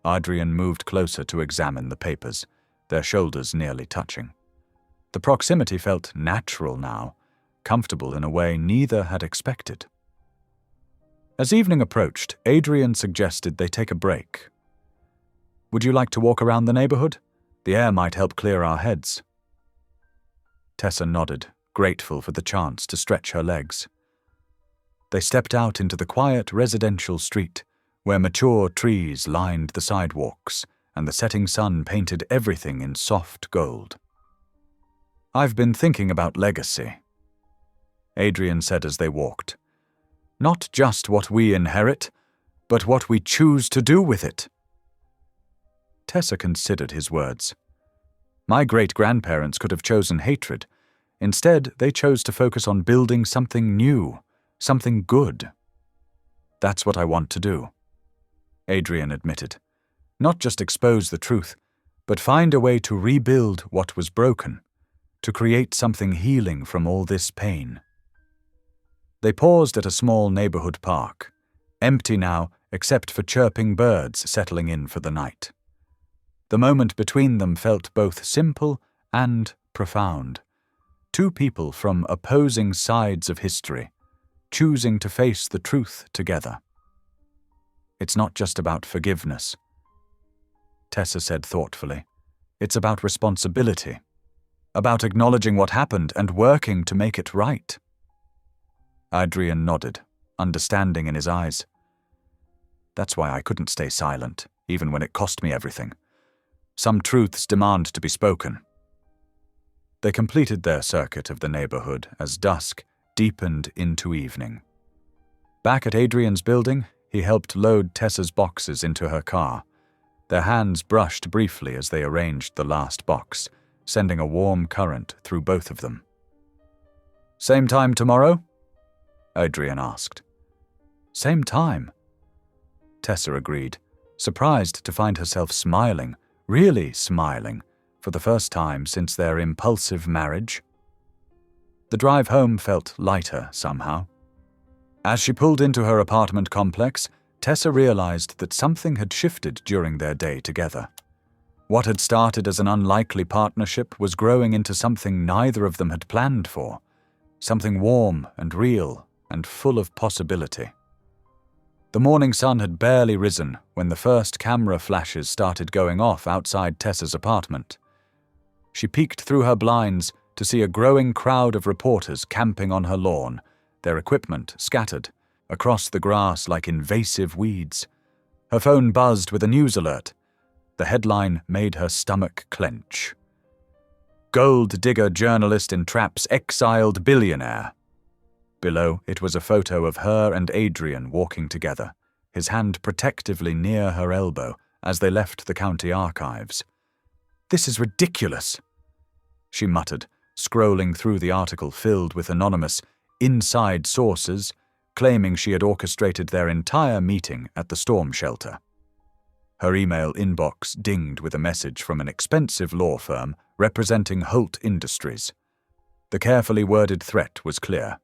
Adrian moved closer to examine the papers, their shoulders nearly touching. The proximity felt natural now, comfortable in a way neither had expected. As evening approached, Adrian suggested they take a break. "Would you like to walk around the neighborhood? The air might help clear our heads." Tessa nodded, grateful for the chance to stretch her legs. They stepped out into the quiet residential street, where mature trees lined the sidewalks and the setting sun painted everything in soft gold. "I've been thinking about legacy," Adrian said as they walked. "Not just what we inherit, but what we choose to do with it." Tessa considered his words. My great-grandparents could have chosen hatred. Instead, they chose to focus on building something new, something good. "That's what I want to do," Adrian admitted. "Not just expose the truth, but find a way to rebuild what was broken, to create something healing from all this pain." They paused at a small neighborhood park, empty now except for chirping birds settling in for the night. The moment between them felt both simple and profound. Two people from opposing sides of history, choosing to face the truth together. "It's not just about forgiveness," Tessa said thoughtfully. "It's about responsibility, about acknowledging what happened and working to make it right." Adrian nodded, understanding in his eyes. "That's why I couldn't stay silent, even when it cost me everything. Some truths demand to be spoken." They completed their circuit of the neighborhood as dusk deepened into evening. Back at Adrian's building, he helped load Tessa's boxes into her car. Their hands brushed briefly as they arranged the last box, sending a warm current through both of them. "Same time tomorrow?" Adrian asked. "Same time," Tessa agreed, surprised to find herself smiling, really smiling, for the first time since their impulsive marriage. The drive home felt lighter somehow. As she pulled into her apartment complex, Tessa realized that something had shifted during their day together. What had started as an unlikely partnership was growing into something neither of them had planned for, something warm and real and full of possibility. The morning sun had barely risen when the first camera flashes started going off outside Tessa's apartment. She peeked through her blinds to see a growing crowd of reporters camping on her lawn, their equipment scattered across the grass like invasive weeds. Her phone buzzed with a news alert. The headline made her stomach clench. Gold digger journalist entraps exiled billionaire. Below, it was a photo of her and Adrian walking together, his hand protectively near her elbow as they left the county archives. "This is ridiculous," she muttered, scrolling through the article filled with anonymous inside sources claiming she had orchestrated their entire meeting at the storm shelter. Her email inbox dinged with a message from an expensive law firm representing Holt Industries. The carefully worded threat was clear.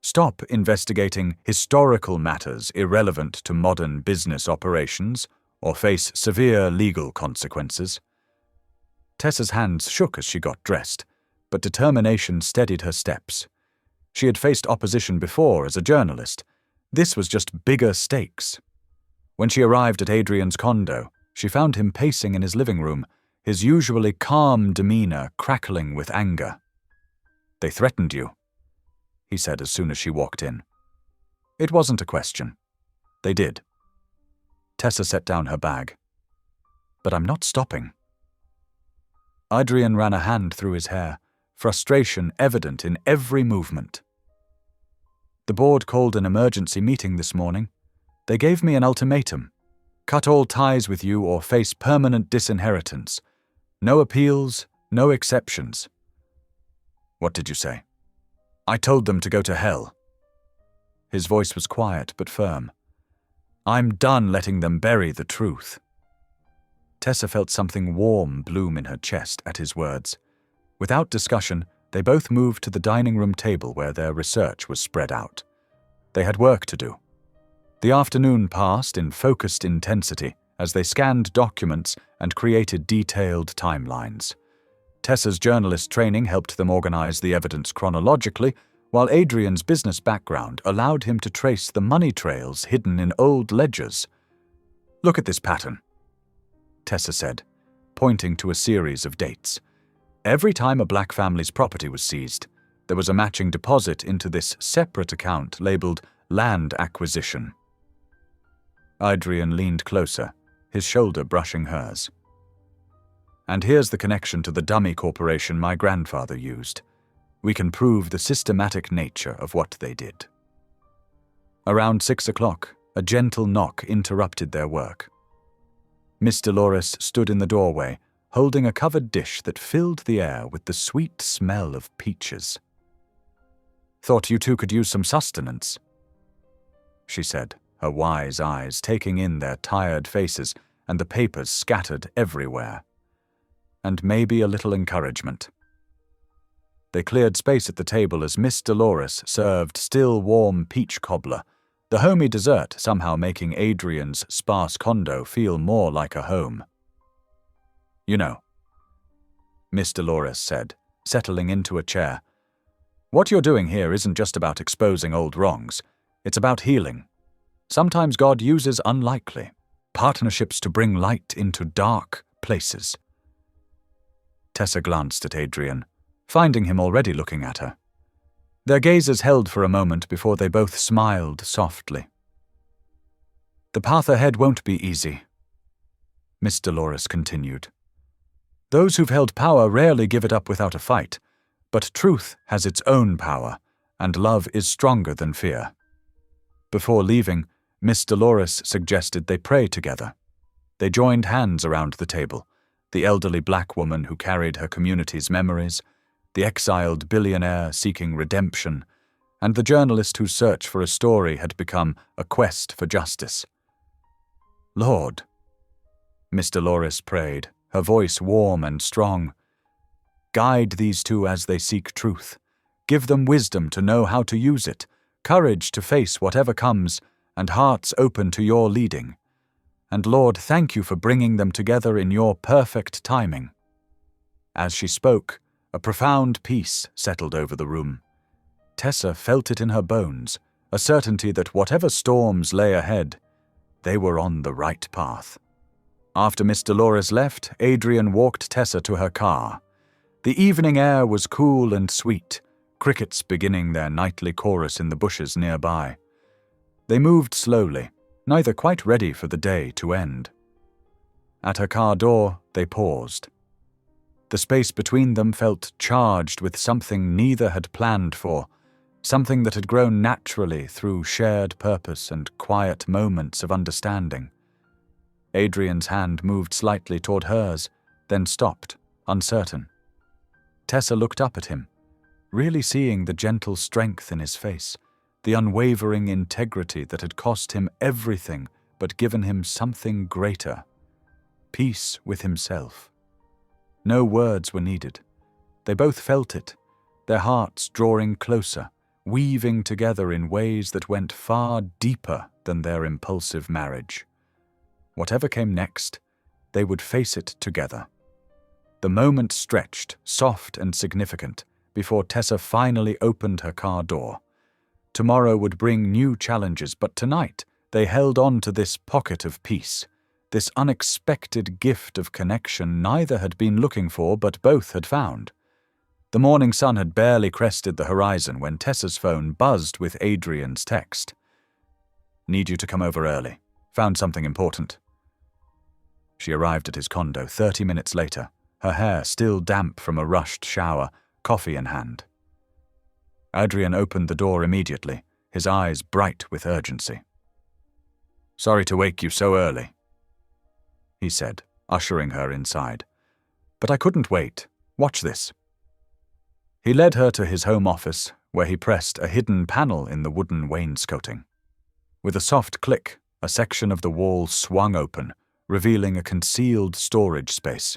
Stop investigating historical matters irrelevant to modern business operations or face severe legal consequences. Tessa's hands shook as she got dressed, but determination steadied her steps. She had faced opposition before as a journalist. This was just bigger stakes. When she arrived at Adrian's condo, she found him pacing in his living room, his usually calm demeanor crackling with anger. "They threatened you," he said as soon as she walked in. It wasn't a question. They did. Tessa set down her bag. "But I'm not stopping." Adrian ran a hand through his hair, frustration evident in every movement. "The board called an emergency meeting this morning. They gave me an ultimatum. Cut all ties with you or face permanent disinheritance. No appeals, no exceptions." "What did you say?" "I told them to go to hell." His voice was quiet but firm. "I'm done letting them bury the truth." Tessa felt something warm bloom in her chest at his words. Without discussion, they both moved to the dining room table where their research was spread out. They had work to do. The afternoon passed in focused intensity as they scanned documents and created detailed timelines. Tessa's journalist training helped them organize the evidence chronologically, while Adrian's business background allowed him to trace the money trails hidden in old ledgers. "Look at this pattern," Tessa said, pointing to a series of dates. Every time a black family's property was seized, there was a matching deposit into this separate account labeled land acquisition. Adrian leaned closer, his shoulder brushing hers. "And here's the connection to the dummy corporation my grandfather used. We can prove the systematic nature of what they did." Around 6 o'clock, a gentle knock interrupted their work. Miss Dolores stood in the doorway, holding a covered dish that filled the air with the sweet smell of peaches. "Thought you two could use some sustenance," she said, her wise eyes taking in their tired faces and the papers scattered everywhere. "And maybe a little encouragement." They cleared space at the table as Miss Dolores served still warm peach cobbler, the homey dessert somehow making Adrian's sparse condo feel more like a home. "You know," Miss Dolores said, settling into a chair, "what you're doing here isn't just about exposing old wrongs. It's about healing. Sometimes God uses unlikely partnerships to bring light into dark places." Tessa glanced at Adrian, finding him already looking at her. Their gazes held for a moment before they both smiled softly. "The path ahead won't be easy," Miss Dolores continued. "Those who've held power rarely give it up without a fight, but truth has its own power, and love is stronger than fear." Before leaving, Miss Dolores suggested they pray together. They joined hands around the table, the elderly black woman who carried her community's memories, the exiled billionaire seeking redemption, and the journalist whose search for a story had become a quest for justice. "Lord," Miss Dolores prayed, her voice warm and strong, "guide these two as they seek truth. Give them wisdom to know how to use it, courage to face whatever comes, and hearts open to your leading. And Lord, thank you for bringing them together in your perfect timing." As she spoke, a profound peace settled over the room. Tessa felt it in her bones, a certainty that whatever storms lay ahead, they were on the right path. After Miss Dolores left, Adrian walked Tessa to her car. The evening air was cool and sweet, crickets beginning their nightly chorus in the bushes nearby. They moved slowly, neither quite ready for the day to end. At her car door, they paused. The space between them felt charged with something neither had planned for, something that had grown naturally through shared purpose and quiet moments of understanding. Adrian's hand moved slightly toward hers, then stopped, uncertain. Tessa looked up at him, really seeing the gentle strength in his face, the unwavering integrity that had cost him everything but given him something greater: peace with himself. No words were needed. They both felt it, their hearts drawing closer, weaving together in ways that went far deeper than their impulsive marriage. Whatever came next, they would face it together. The moment stretched, soft and significant, before Tessa finally opened her car door. Tomorrow would bring new challenges, but tonight they held on to this pocket of peace, this unexpected gift of connection neither had been looking for but both had found. The morning sun had barely crested the horizon when Tessa's phone buzzed with Adrian's text. "Need you to come over early. Found something important." She arrived at his condo 30 minutes later, her hair still damp from a rushed shower, coffee in hand. Adrian opened the door immediately, his eyes bright with urgency. "Sorry to wake you so early," he said, ushering her inside. "But I couldn't wait. Watch this." He led her to his home office, where he pressed a hidden panel in the wooden wainscoting. With a soft click, a section of the wall swung open, revealing a concealed storage space.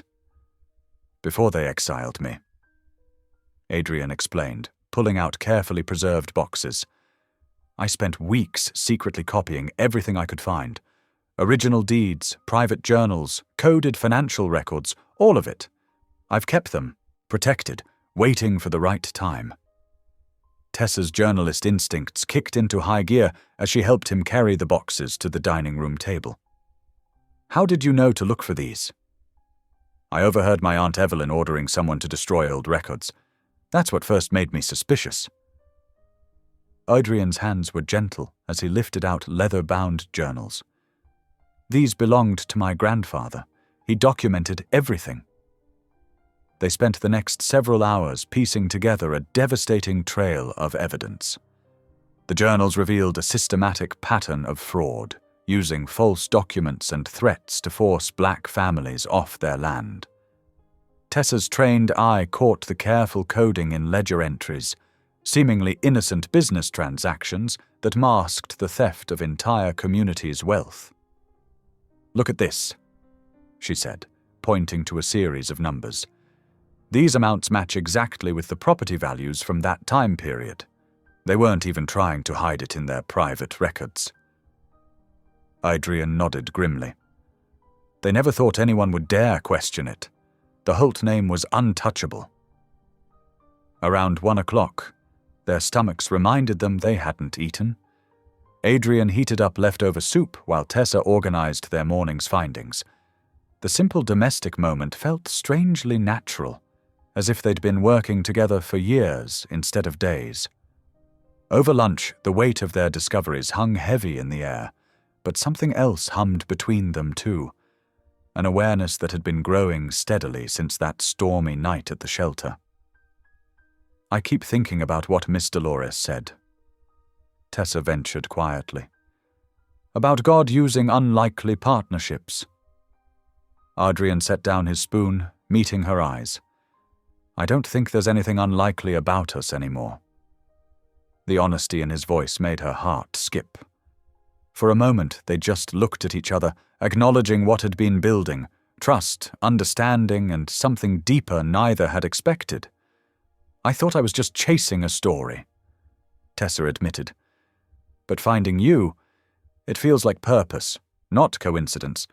"Before they exiled me," Adrian explained, pulling out carefully preserved boxes, "I spent weeks secretly copying everything I could find. Original deeds, private journals, coded financial records, all of it. I've kept them, protected, waiting for the right time." Tessa's journalist instincts kicked into high gear as she helped him carry the boxes to the dining room table. "How did you know to look for these?" "I overheard my Aunt Evelyn ordering someone to destroy old records. That's what first made me suspicious." Adrian's hands were gentle as he lifted out leather-bound journals. "These belonged to my grandfather. He documented everything." They spent the next several hours piecing together a devastating trail of evidence. The journals revealed a systematic pattern of fraud, using false documents and threats to force black families off their land. Tessa's trained eye caught the careful coding in ledger entries, seemingly innocent business transactions that masked the theft of entire communities' wealth. "Look at this," she said, pointing to a series of numbers. "These amounts match exactly with the property values from that time period. They weren't even trying to hide it in their private records." Adrian nodded grimly. They never thought anyone would dare question it. The Holt name was untouchable. Around 1 o'clock, their stomachs reminded them they hadn't eaten. Adrian heated up leftover soup while Tessa organized their morning's findings. The simple domestic moment felt strangely natural, as if they'd been working together for years instead of days. Over lunch, the weight of their discoveries hung heavy in the air, but something else hummed between them too, an awareness that had been growing steadily since that stormy night at the shelter. "I keep thinking about what Miss Dolores said," Tessa ventured quietly. "About God using unlikely partnerships." Adrian set down his spoon, meeting her eyes. "I don't think there's anything unlikely about us anymore." The honesty in his voice made her heart skip. For a moment, they just looked at each other, acknowledging what had been building, trust, understanding, and something deeper neither had expected. I thought I was just chasing a story, Tessa admitted. But finding you, it feels like purpose, not coincidence.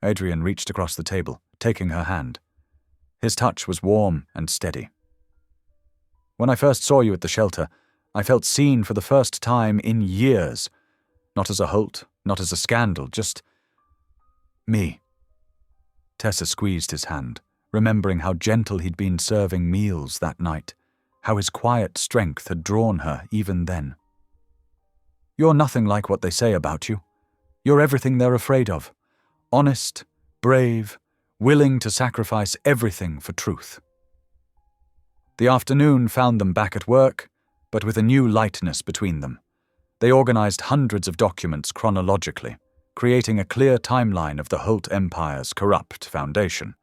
Adrian reached across the table, taking her hand. His touch was warm and steady. When I first saw you at the shelter, I felt seen for the first time in years. Not as a Holt, not as a scandal, just me. Tessa squeezed his hand, remembering how gentle he'd been serving meals that night, how his quiet strength had drawn her even then. You're nothing like what they say about you. You're everything they're afraid of. Honest, brave, willing to sacrifice everything for truth. The afternoon found them back at work, but with a new lightness between them. They organized hundreds of documents chronologically, creating a clear timeline of the Holt Empire's corrupt foundation.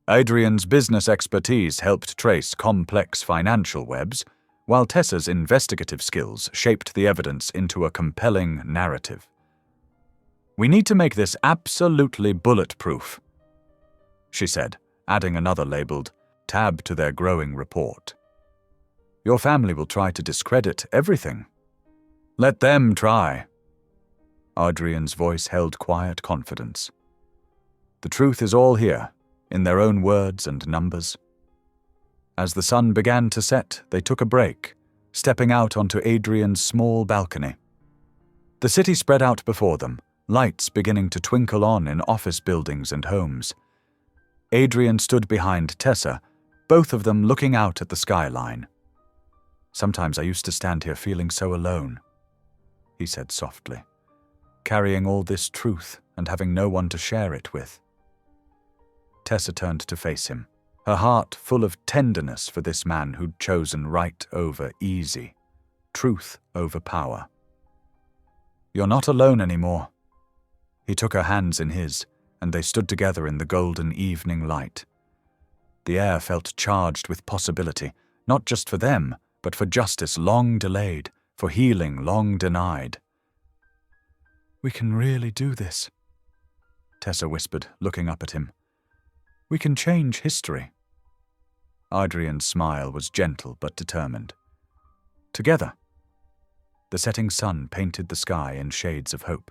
Adrian's business expertise helped trace complex financial webs, while Tessa's investigative skills shaped the evidence into a compelling narrative. We need to make this absolutely bulletproof, she said, adding another labeled tab to their growing report. Your family will try to discredit everything. Let them try. Adrian's voice held quiet confidence. The truth is all here, in their own words and numbers. As the sun began to set, they took a break, stepping out onto Adrian's small balcony. The city spread out before them, lights beginning to twinkle on in office buildings and homes. Adrian stood behind Tessa, both of them looking out at the skyline. Sometimes I used to stand here feeling so alone, he said softly, carrying all this truth and having no one to share it with. Tessa turned to face him, her heart full of tenderness for this man who'd chosen right over easy, truth over power. You're not alone anymore. He took her hands in his, and they stood together in the golden evening light. The air felt charged with possibility, not just for them, but for justice long delayed, for healing long denied. We can really do this, Tessa whispered, looking up at him. We can change history. Adrian's smile was gentle but determined. Together. The setting sun painted the sky in shades of hope,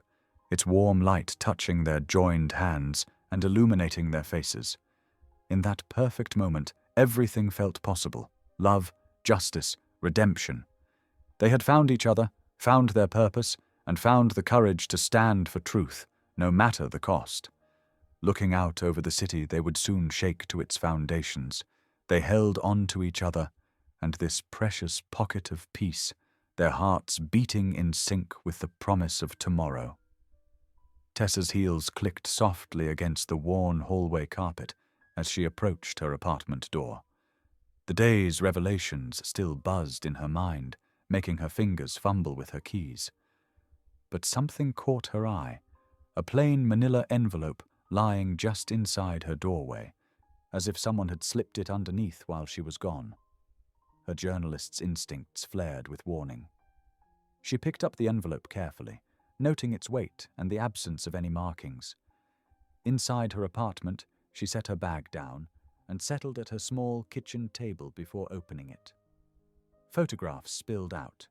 its warm light touching their joined hands and illuminating their faces. In that perfect moment, everything felt possible. Love, justice, redemption. They had found each other, found their purpose, and found the courage to stand for truth, no matter the cost. Looking out over the city they would soon shake to its foundations, they held on to each other and this precious pocket of peace, their hearts beating in sync with the promise of tomorrow. Tessa's heels clicked softly against the worn hallway carpet as she approached her apartment door. The day's revelations still buzzed in her mind, making her fingers fumble with her keys. But something caught her eye, a plain manila envelope lying just inside her doorway, as if someone had slipped it underneath while she was gone. Her journalist's instincts flared with warning. She picked up the envelope carefully, noting its weight and the absence of any markings. Inside her apartment, she set her bag down and settled at her small kitchen table before opening it. Photographs spilled out,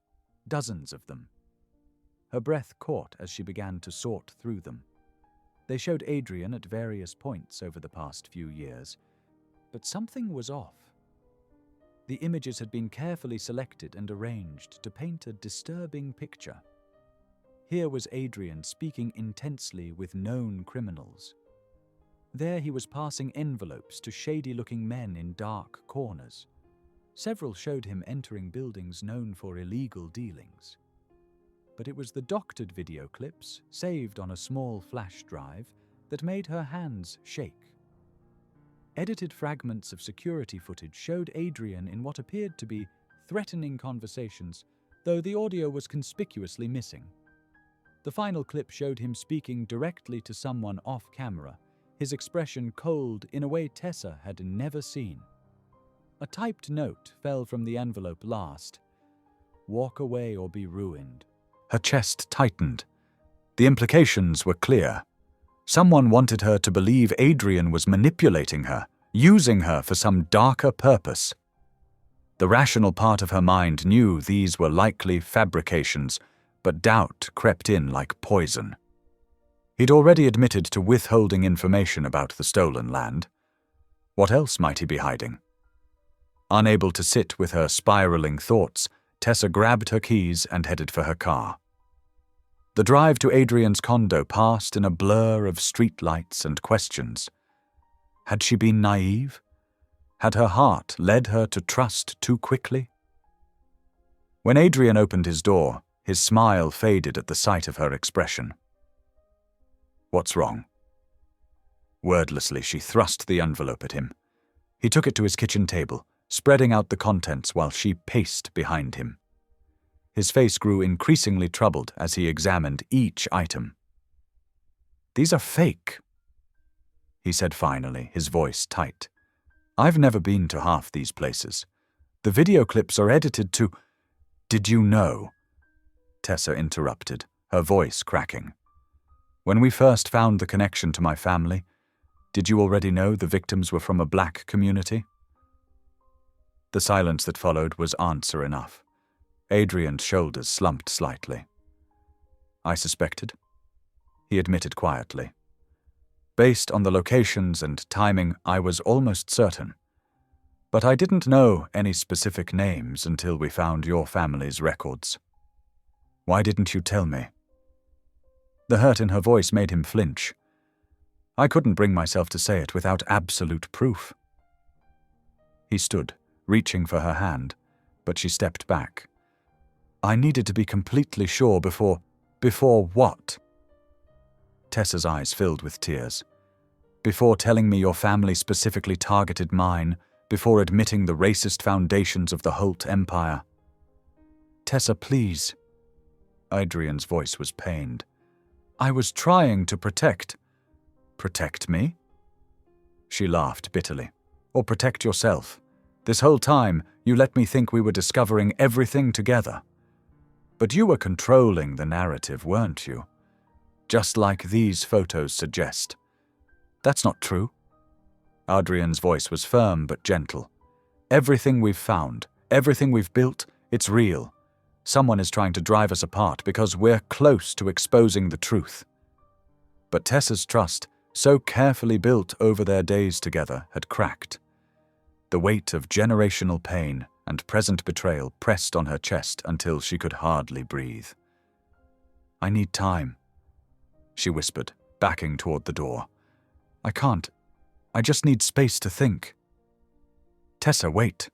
dozens of them. Her breath caught as she began to sort through them. They showed Adrian at various points over the past few years, but something was off. The images had been carefully selected and arranged to paint a disturbing picture. Here was Adrian speaking intensely with known criminals. There he was passing envelopes to shady-looking men in dark corners. Several showed him entering buildings known for illegal dealings. But it was the doctored video clips, saved on a small flash drive, that made her hands shake. Edited fragments of security footage showed Adrian in what appeared to be threatening conversations, though the audio was conspicuously missing. The final clip showed him speaking directly to someone off-camera, his expression cold in a way Tessa had never seen. A typed note fell from the envelope last. Walk away or be ruined. Her chest tightened. The implications were clear. Someone wanted her to believe Adrian was manipulating her, using her for some darker purpose. The rational part of her mind knew these were likely fabrications, but doubt crept in like poison. He'd already admitted to withholding information about the stolen land. What else might he be hiding? Unable to sit with her spiraling thoughts, Tessa grabbed her keys and headed for her car. The drive to Adrian's condo passed in a blur of streetlights and questions. Had she been naive? Had her heart led her to trust too quickly? When Adrian opened his door, his smile faded at the sight of her expression. "What's wrong?" Wordlessly, she thrust the envelope at him. He took it to his kitchen table, spreading out the contents while she paced behind him. His face grew increasingly troubled as he examined each item. "These are fake," he said finally, his voice tight. "I've never been to half these places. The video clips are edited to—" "Did you know?" Tessa interrupted, her voice cracking. "When we first found the connection to my family, did you already know the victims were from a black community?" The silence that followed was answer enough. Adrian's shoulders slumped slightly. "I suspected," he admitted quietly. "Based on the locations and timing, I was almost certain. But I didn't know any specific names until we found your family's records. Why didn't you tell me?" The hurt in her voice made him flinch. "I couldn't bring myself to say it without absolute proof." He stood, reaching for her hand, but she stepped back. "I needed to be completely sure before what?" Tessa's eyes filled with tears. "Before telling me your family specifically targeted mine, before admitting the racist foundations of the Holt Empire." "Tessa, please." Adrian's voice was pained. "I was trying to protect." "Protect me?" She laughed bitterly. "Or protect yourself? This whole time, you let me think we were discovering everything together. But you were controlling the narrative, weren't you? Just like these photos suggest." "That's not true." Adrian's voice was firm but gentle. "Everything we've found, everything we've built, it's real. Someone is trying to drive us apart because we're close to exposing the truth." But Tessa's trust, so carefully built over their days together, had cracked. The weight of generational pain and present betrayal pressed on her chest until she could hardly breathe. "I need time," she whispered, backing toward the door. "I can't. I just need space to think." "Tessa, wait."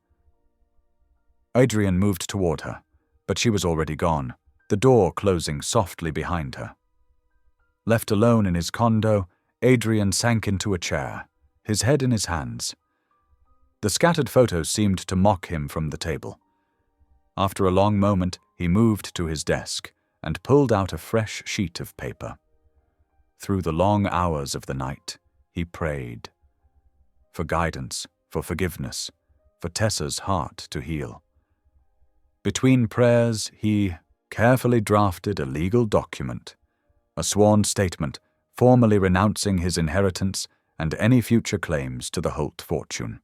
Adrian moved toward her, but she was already gone, the door closing softly behind her. Left alone in his condo, Adrian sank into a chair, his head in his hands. The scattered photos seemed to mock him from the table. After a long moment, he moved to his desk and pulled out a fresh sheet of paper. Through the long hours of the night, he prayed. For guidance, for forgiveness, for Tessa's heart to heal. Between prayers, he carefully drafted a legal document, a sworn statement formally renouncing his inheritance and any future claims to the Holt fortune.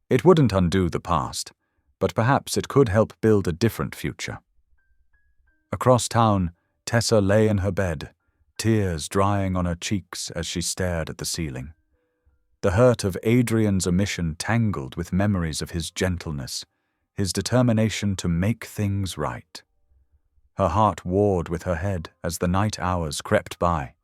It wouldn't undo the past, but perhaps it could help build a different future. Across town, Tessa lay in her bed, tears drying on her cheeks as she stared at the ceiling. The hurt of Adrian's omission tangled with memories of his gentleness, his determination to make things right. Her heart warred with her head as the night hours crept by.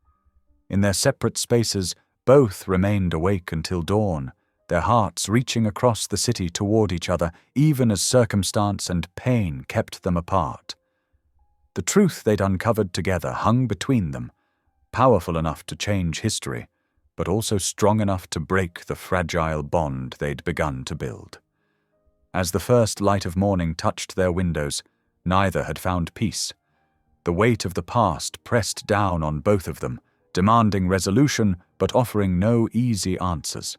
In their separate spaces, both remained awake until dawn, their hearts reaching across the city toward each other, even as circumstance and pain kept them apart. The truth they'd uncovered together hung between them, powerful enough to change history, but also strong enough to break the fragile bond they'd begun to build. As the first light of morning touched their windows, neither had found peace. The weight of the past pressed down on both of them, demanding resolution but offering no easy answers.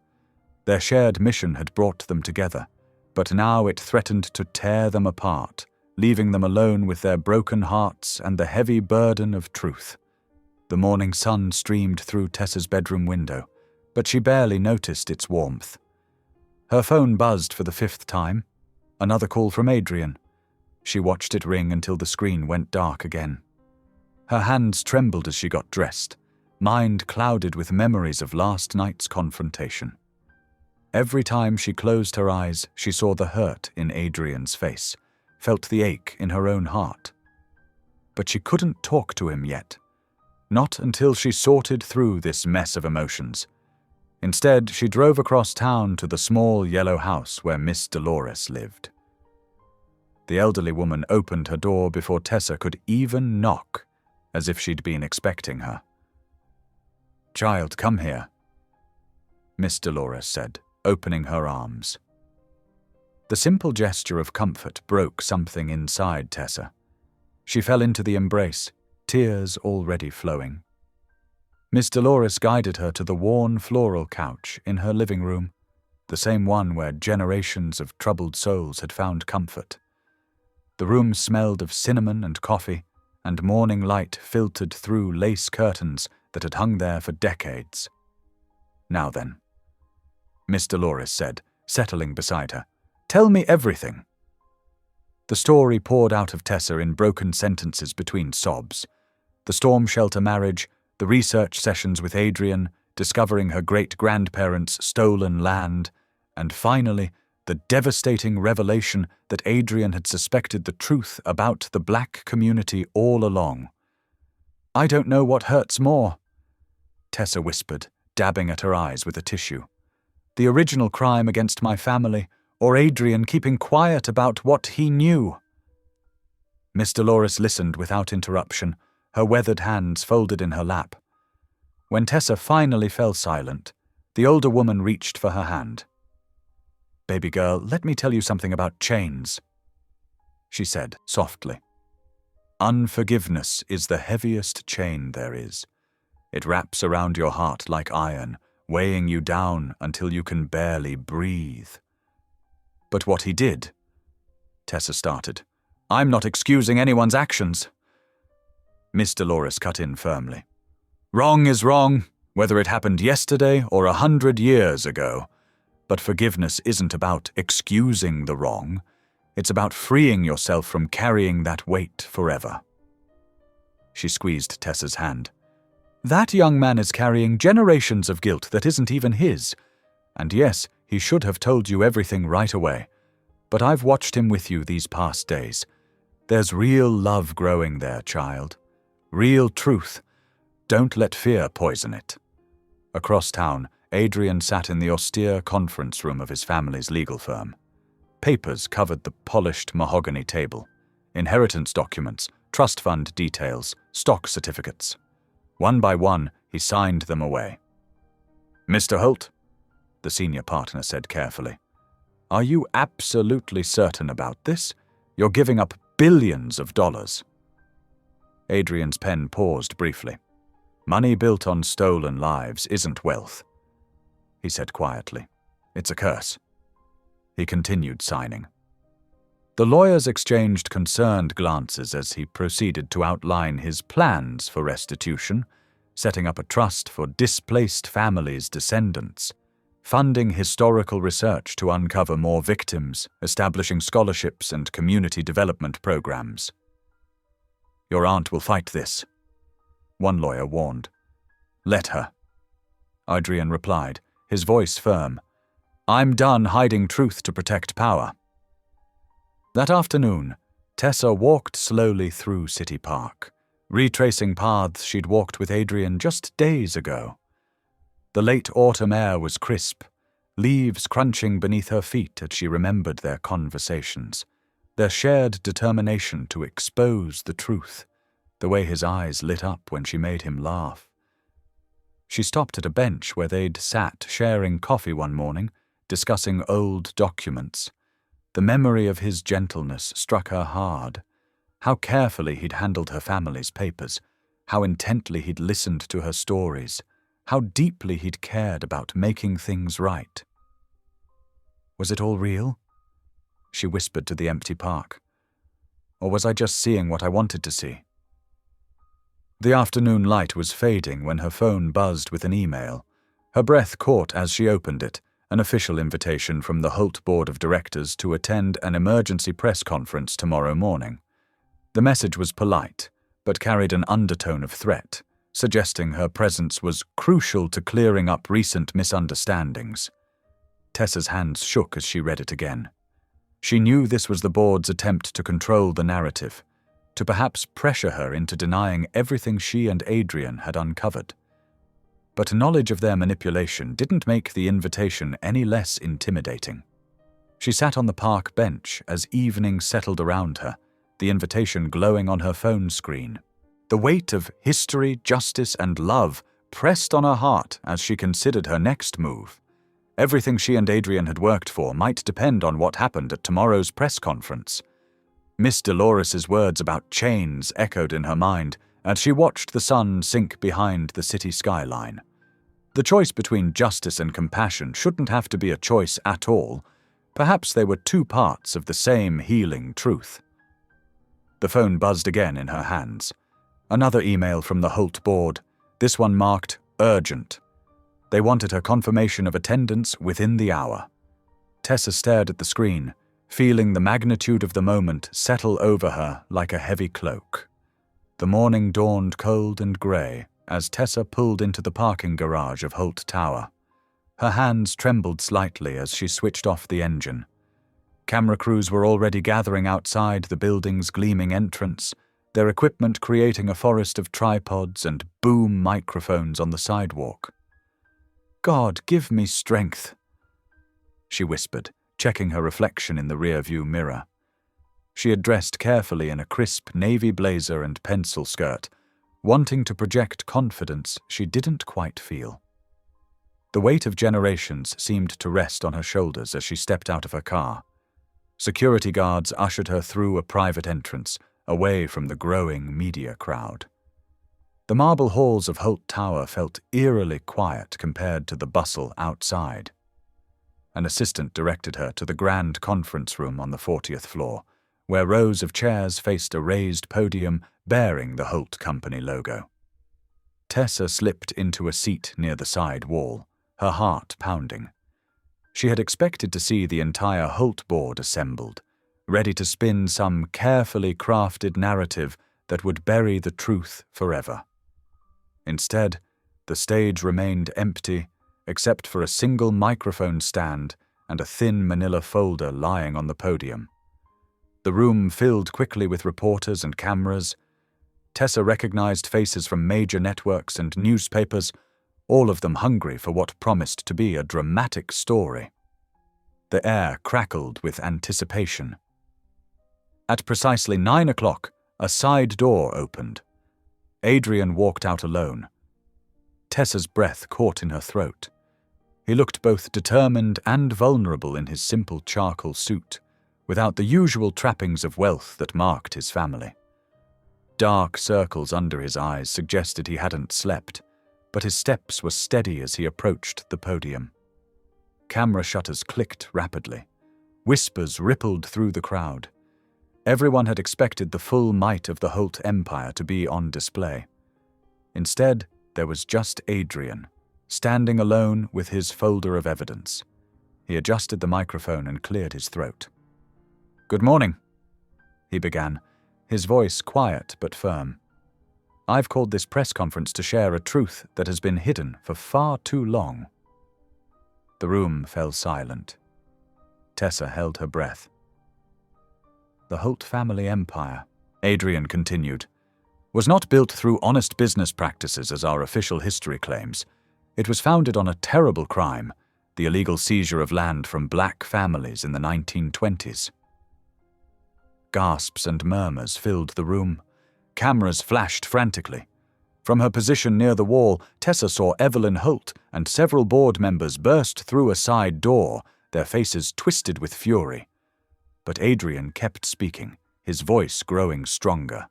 Their shared mission had brought them together, but now it threatened to tear them apart, leaving them alone with their broken hearts and the heavy burden of truth. The morning sun streamed through Tessa's bedroom window, but she barely noticed its warmth. Her phone buzzed for the 5th time. Another call from Adrian. She watched it ring until the screen went dark again. Her hands trembled as she got dressed, mind clouded with memories of last night's confrontation. Every time she closed her eyes, she saw the hurt in Adrian's face, felt the ache in her own heart. But she couldn't talk to him yet. Not until she sorted through this mess of emotions. Instead, she drove across town to the small yellow house where Miss Dolores lived. The elderly woman opened her door before Tessa could even knock, as if she'd been expecting her. "Child, come here," Miss Dolores said, opening her arms. The simple gesture of comfort broke something inside Tessa. She fell into the embrace, tears already flowing. Miss Dolores guided her to the worn floral couch in her living room, the same one where generations of troubled souls had found comfort. The room smelled of cinnamon and coffee, and morning light filtered through lace curtains that had hung there for decades. "Now then," Miss Dolores said, settling beside her, "tell me everything." The story poured out of Tessa in broken sentences between sobs. The storm shelter marriage, the research sessions with Adrian, discovering her great-grandparents' stolen land, and finally, the devastating revelation that Adrian had suspected the truth about the black community all along. "I don't know what hurts more," Tessa whispered, dabbing at her eyes with a tissue. "The original crime against my family, or Adrian keeping quiet about what he knew." Miss Dolores listened without interruption, her weathered hands folded in her lap. When Tessa finally fell silent, the older woman reached for her hand. "Baby girl, let me tell you something about chains," she said softly. "Unforgiveness is the heaviest chain there is. It wraps around your heart like iron, weighing you down until you can barely breathe." "But what he did," Tessa started. "I'm not excusing anyone's actions." Miss Dolores cut in firmly. "Wrong is wrong, whether it happened yesterday or 100 years ago. But forgiveness isn't about excusing the wrong. It's about freeing yourself from carrying that weight forever." She squeezed Tessa's hand. "That young man is carrying generations of guilt that isn't even his. And yes, he should have told you everything right away. But I've watched him with you these past days. There's real love growing there, child. Real truth. Don't let fear poison it." Across town, Adrian sat in the austere conference room of his family's legal firm. Papers covered the polished mahogany table. Inheritance documents, trust fund details, stock certificates. One by one, he signed them away. "Mr. Holt," the senior partner said carefully, "are you absolutely certain about this? You're giving up billions of dollars." Adrian's pen paused briefly. "Money built on stolen lives isn't wealth," he said quietly. "It's a curse." He continued signing. The lawyers exchanged concerned glances as he proceeded to outline his plans for restitution, setting up a trust for displaced families' descendants, funding historical research to uncover more victims, establishing scholarships and community development programs. "Your aunt will fight this," one lawyer warned. "Let her," Adrian replied, his voice firm. "I'm done hiding truth to protect power." That afternoon, Tessa walked slowly through City Park, retracing paths she'd walked with Adrian just days ago. The late autumn air was crisp, leaves crunching beneath her feet as she remembered their conversations, their shared determination to expose the truth, the way his eyes lit up when she made him laugh. She stopped at a bench where they'd sat sharing coffee one morning, discussing old documents. The memory of his gentleness struck her hard. How carefully he'd handled her family's papers, how intently he'd listened to her stories, how deeply he'd cared about making things right. "Was it all real?" she whispered to the empty park. "Or was I just seeing what I wanted to see?" The afternoon light was fading when her phone buzzed with an email. Her breath caught as she opened it, an official invitation from the Holt Board of Directors to attend an emergency press conference tomorrow morning. The message was polite, but carried an undertone of threat, suggesting her presence was crucial to clearing up recent misunderstandings. Tessa's hands shook as she read it again. She knew this was the board's attempt to control the narrative, to perhaps pressure her into denying everything she and Adrian had uncovered. But knowledge of their manipulation didn't make the invitation any less intimidating. She sat on the park bench as evening settled around her, the invitation glowing on her phone screen. The weight of history, justice, and love pressed on her heart as she considered her next move. Everything she and Adrian had worked for might depend on what happened at tomorrow's press conference. Miss Dolores's words about chains echoed in her mind as she watched the sun sink behind the city skyline. The choice between justice and compassion shouldn't have to be a choice at all. Perhaps they were two parts of the same healing truth. The phone buzzed again in her hands. Another email from the Holt board, this one marked urgent. They wanted her confirmation of attendance within the hour. Tessa stared at the screen, feeling the magnitude of the moment settle over her like a heavy cloak. The morning dawned cold and grey as Tessa pulled into the parking garage of Holt Tower. Her hands trembled slightly as she switched off the engine. Camera crews were already gathering outside the building's gleaming entrance, their equipment creating a forest of tripods and boom microphones on the sidewalk. "God, give me strength," she whispered, checking her reflection in the rearview mirror. She had dressed carefully in a crisp navy blazer and pencil skirt, wanting to project confidence she didn't quite feel. The weight of generations seemed to rest on her shoulders as she stepped out of her car. Security guards ushered her through a private entrance, away from the growing media crowd. The marble halls of Holt Tower felt eerily quiet compared to the bustle outside. An assistant directed her to the grand conference room on the 40th floor, where rows of chairs faced a raised podium bearing the Holt Company logo. Tessa slipped into a seat near the side wall, her heart pounding. She had expected to see the entire Holt board assembled, ready to spin some carefully crafted narrative that would bury the truth forever. Instead, the stage remained empty, except for a single microphone stand and a thin manila folder lying on the podium. The room filled quickly with reporters and cameras. Tessa recognized faces from major networks and newspapers, all of them hungry for what promised to be a dramatic story. The air crackled with anticipation. At precisely 9 o'clock, a side door opened. Adrian walked out alone. Tessa's breath caught in her throat. He looked both determined and vulnerable in his simple charcoal suit, without the usual trappings of wealth that marked his family. Dark circles under his eyes suggested he hadn't slept, but his steps were steady as he approached the podium. Camera shutters clicked rapidly. Whispers rippled through the crowd. Everyone had expected the full might of the Holt Empire to be on display. Instead, there was just Adrian, standing alone with his folder of evidence. He adjusted the microphone and cleared his throat. "Good morning," he began, his voice quiet but firm. "I've called this press conference to share a truth that has been hidden for far too long." The room fell silent. Tessa held her breath. "The Holt family empire," Adrian continued, "was not built through honest business practices as our official history claims. It was founded on a terrible crime, the illegal seizure of land from black families in the 1920s. Gasps and murmurs filled the room. Cameras flashed frantically. From her position near the wall, Tessa saw Evelyn Holt and several board members burst through a side door, their faces twisted with fury. But Adrian kept speaking, his voice growing stronger.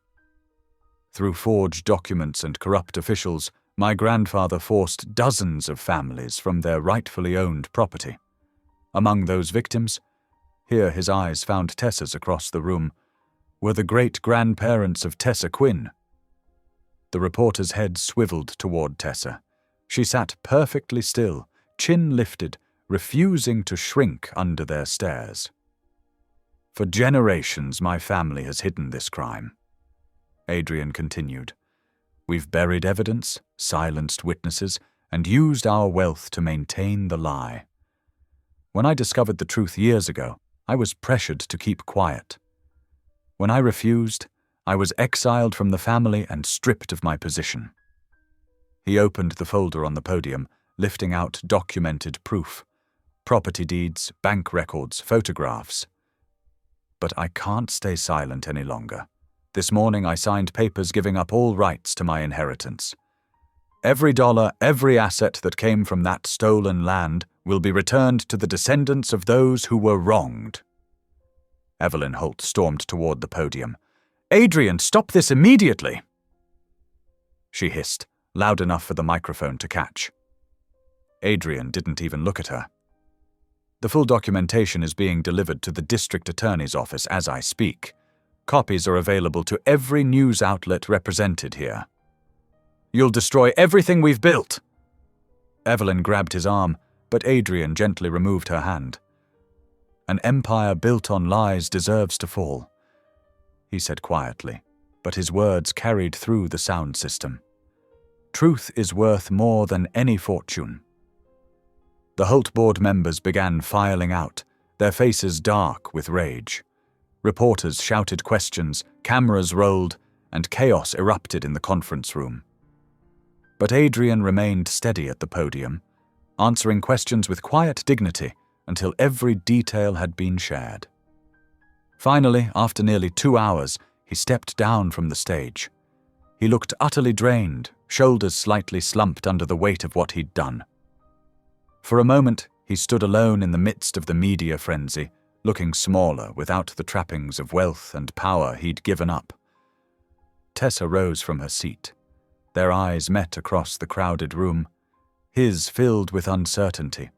"Through forged documents and corrupt officials, my grandfather forced dozens of families from their rightfully owned property. Among those victims," here his eyes found Tessa's across the room, "were the great-grandparents of Tessa Quinn." The reporter's head swiveled toward Tessa. She sat perfectly still, chin lifted, refusing to shrink under their stares. For generations, my family has hidden this crime. Adrian continued. We've buried evidence, silenced witnesses, and used our wealth to maintain the lie. When I discovered the truth years ago, I was pressured to keep quiet. When I refused, I was exiled from the family and stripped of my position. He opened the folder on the podium, lifting out documented proof, property deeds, bank records, photographs. But I can't stay silent any longer. This morning I signed papers giving up all rights to my inheritance. Every dollar, every asset that came from that stolen land will be returned to the descendants of those who were wronged. Evelyn Holt stormed toward the podium. Adrian, stop this immediately! She hissed, loud enough for the microphone to catch. Adrian didn't even look at her. The full documentation is being delivered to the district attorney's office as I speak. Copies are available to every news outlet represented here. You'll destroy everything we've built! Evelyn grabbed his arm, but Adrian gently removed her hand. An empire built on lies deserves to fall, he said quietly, but his words carried through the sound system. Truth is worth more than any fortune. The Holt board members began filing out, their faces dark with rage. Reporters shouted questions, cameras rolled, and chaos erupted in the conference room. But Adrian remained steady at the podium, answering questions with quiet dignity until every detail had been shared. Finally, after nearly 2 hours, he stepped down from the stage. He looked utterly drained, shoulders slightly slumped under the weight of what he'd done. For a moment, he stood alone in the midst of the media frenzy, looking smaller without the trappings of wealth and power he'd given up. Tessa rose from her seat. Their eyes met across the crowded room, his filled with uncertainty,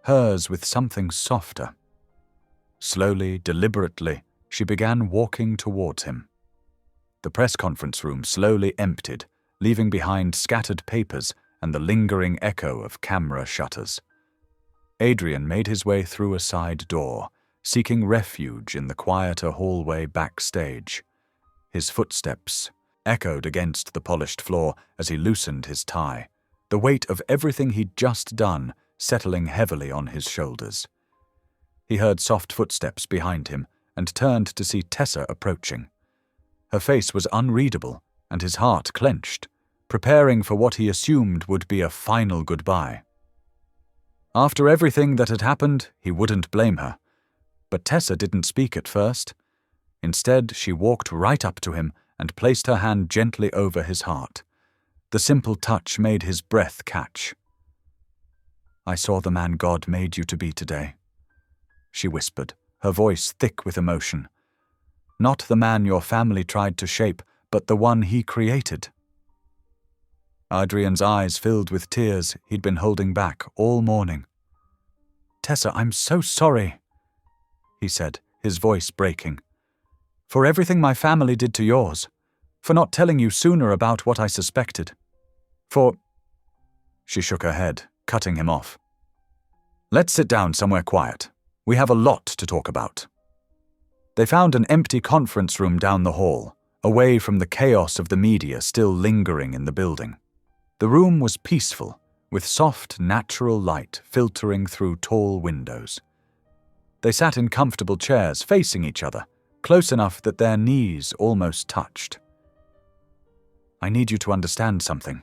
hers with something softer. Slowly, deliberately, she began walking towards him. The press conference room slowly emptied, leaving behind scattered papers and the lingering echo of camera shutters. Adrian made his way through a side door, seeking refuge in the quieter hallway backstage. His footsteps echoed against the polished floor as he loosened his tie, the weight of everything he'd just done settling heavily on his shoulders. He heard soft footsteps behind him and turned to see Tessa approaching. Her face was unreadable, and his heart clenched, preparing for what he assumed would be a final goodbye. After everything that had happened, he wouldn't blame her. But Tessa didn't speak at first. Instead, she walked right up to him and placed her hand gently over his heart. The simple touch made his breath catch. "I saw the man God made you to be today," she whispered, her voice thick with emotion. "Not the man your family tried to shape, but the one he created." Adrian's eyes filled with tears he'd been holding back all morning. "Tessa, I'm so sorry," he said, his voice breaking. "For everything my family did to yours. For not telling you sooner about what I suspected. For—" She shook her head, cutting him off. "Let's sit down somewhere quiet. We have a lot to talk about." They found an empty conference room down the hall, away from the chaos of the media still lingering in the building. The room was peaceful, with soft, natural light filtering through tall windows. They sat in comfortable chairs facing each other, close enough that their knees almost touched. "I need you to understand something,"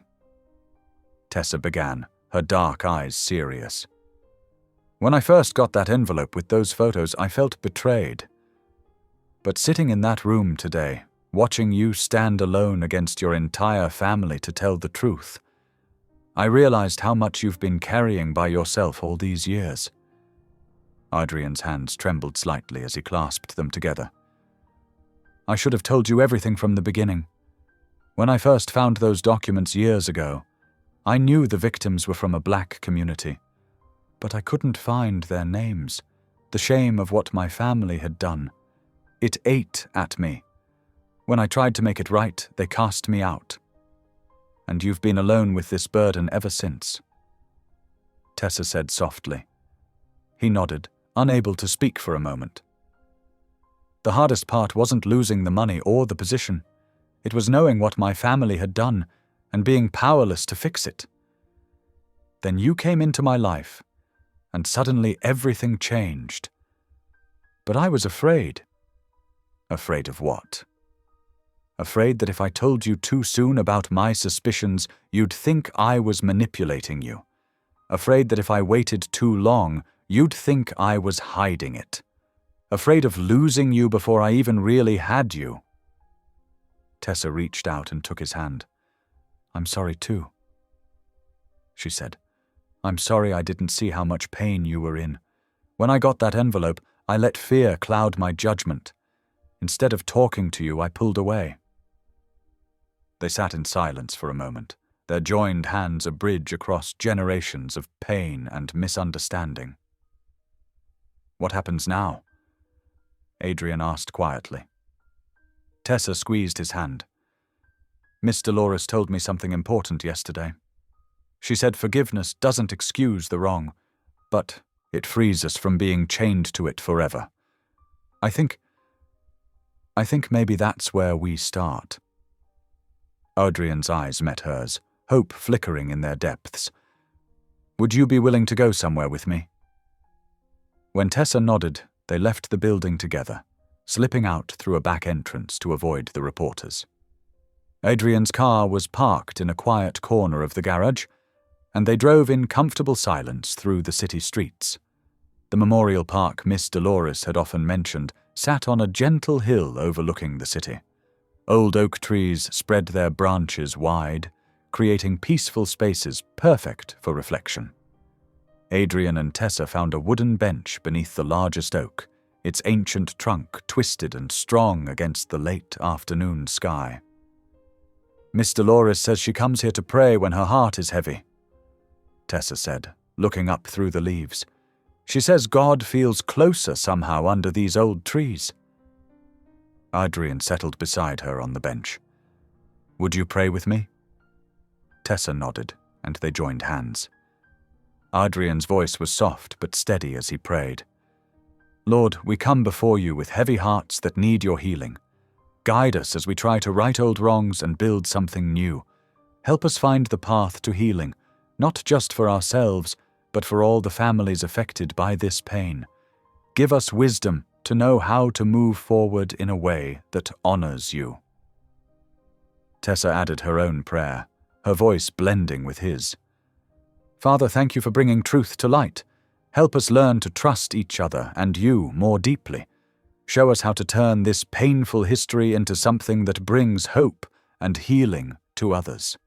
Tessa began, her dark eyes serious. "When I first got that envelope with those photos, I felt betrayed. But sitting in that room today, watching you stand alone against your entire family to tell the truth, I realized how much you've been carrying by yourself all these years." Adrian's hands trembled slightly as he clasped them together. "I should have told you everything from the beginning. When I first found those documents years ago, I knew the victims were from a black community, but I couldn't find their names. The shame of what my family had done. It ate at me. When I tried to make it right, they cast me out. And you've been alone with this burden ever since," Tessa said softly, He nodded, unable to speak for a moment. The hardest part wasn't losing the money or the position. It was knowing what my family had done and being powerless to fix it. Then you came into my life, and suddenly everything changed. But I was afraid. Afraid of what? Afraid that if I told you too soon about my suspicions, you'd think I was manipulating you. Afraid that if I waited too long, you'd think I was hiding it. Afraid of losing you before I even really had you. Tessa reached out and took his hand. "I'm sorry too," she said. "I'm sorry I didn't see how much pain you were in. When I got that envelope, I let fear cloud my judgment. Instead of talking to you, I pulled away." They sat in silence for a moment, their joined hands a bridge across generations of pain and misunderstanding. "What happens now?" Adrian asked quietly. Tessa squeezed his hand. "Miss Dolores told me something important yesterday. She said forgiveness doesn't excuse the wrong, but it frees us from being chained to it forever. I think maybe that's where we start." Adrian's eyes met hers, hope flickering in their depths. "Would you be willing to go somewhere with me?" When Tessa nodded, they left the building together, slipping out through a back entrance to avoid the reporters. Adrian's car was parked in a quiet corner of the garage, and they drove in comfortable silence through the city streets. The memorial park Miss Dolores had often mentioned sat on a gentle hill overlooking the city. Old oak trees spread their branches wide, creating peaceful spaces perfect for reflection. Adrian and Tessa found a wooden bench beneath the largest oak, its ancient trunk twisted and strong against the late afternoon sky. "Miss Dolores says she comes here to pray when her heart is heavy," Tessa said, looking up through the leaves. "She says God feels closer somehow under these old trees." Adrian settled beside her on the bench. "Would you pray with me?" Tessa nodded, and they joined hands. Adrian's voice was soft but steady as he prayed. "Lord, we come before you with heavy hearts that need your healing. Guide us as we try to right old wrongs and build something new. Help us find the path to healing, not just for ourselves, but for all the families affected by this pain. Give us wisdom to know how to move forward in a way that honors you." Tessa added her own prayer, her voice blending with his. "Father, thank you for bringing truth to light. Help us learn to trust each other and you more deeply. Show us how to turn this painful history into something that brings hope and healing to others."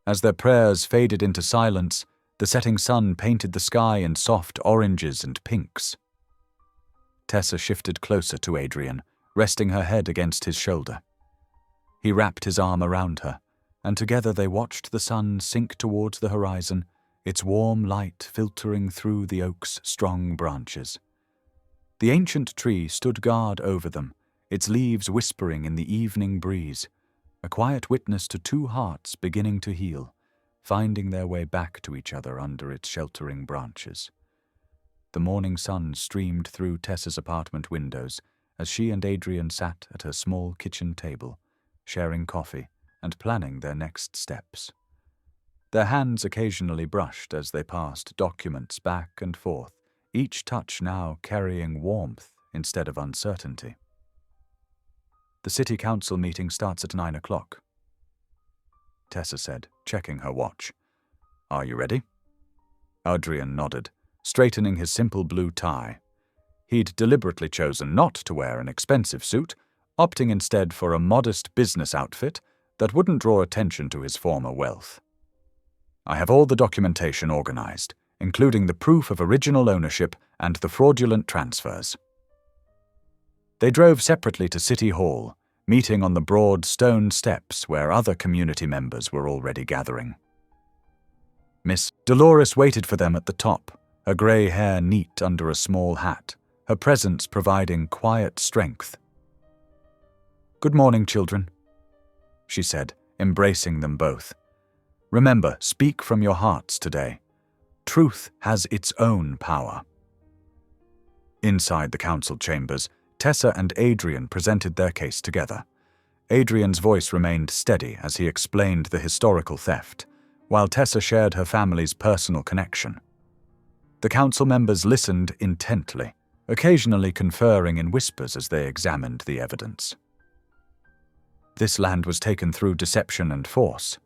As their prayers faded into silence, the setting sun painted the sky in soft oranges and pinks. Tessa shifted closer to Adrian, resting her head against his shoulder. He wrapped his arm around her, and together they watched the sun sink towards the horizon, its warm light filtering through the oak's strong branches. The ancient tree stood guard over them, its leaves whispering in the evening breeze, a quiet witness to two hearts beginning to heal, finding their way back to each other under its sheltering branches. The morning sun streamed through Tessa's apartment windows as she and Adrian sat at her small kitchen table, sharing coffee and planning their next steps. Their hands occasionally brushed as they passed documents back and forth, each touch now carrying warmth instead of uncertainty. "The city council meeting starts at 9 o'clock, Tessa said, checking her watch. "Are you ready?" Adrian nodded, straightening his simple blue tie. He'd deliberately chosen not to wear an expensive suit, opting instead for a modest business outfit that wouldn't draw attention to his former wealth. "I have all the documentation organized, including the proof of original ownership and the fraudulent transfers." They drove separately to City Hall, meeting on the broad stone steps where other community members were already gathering. Miss Dolores waited for them at the top, her grey hair neat under a small hat, her presence providing quiet strength. "Good morning, children," she said, embracing them both. "Remember, speak from your hearts today. Truth has its own power. Inside the council chambers, Tessa and Adrian presented their case together. Adrian's voice remained steady as he explained the historical theft, while Tessa shared her family's personal connection. The council members listened intently, occasionally conferring in whispers as they examined the evidence. This land was taken through deception and force,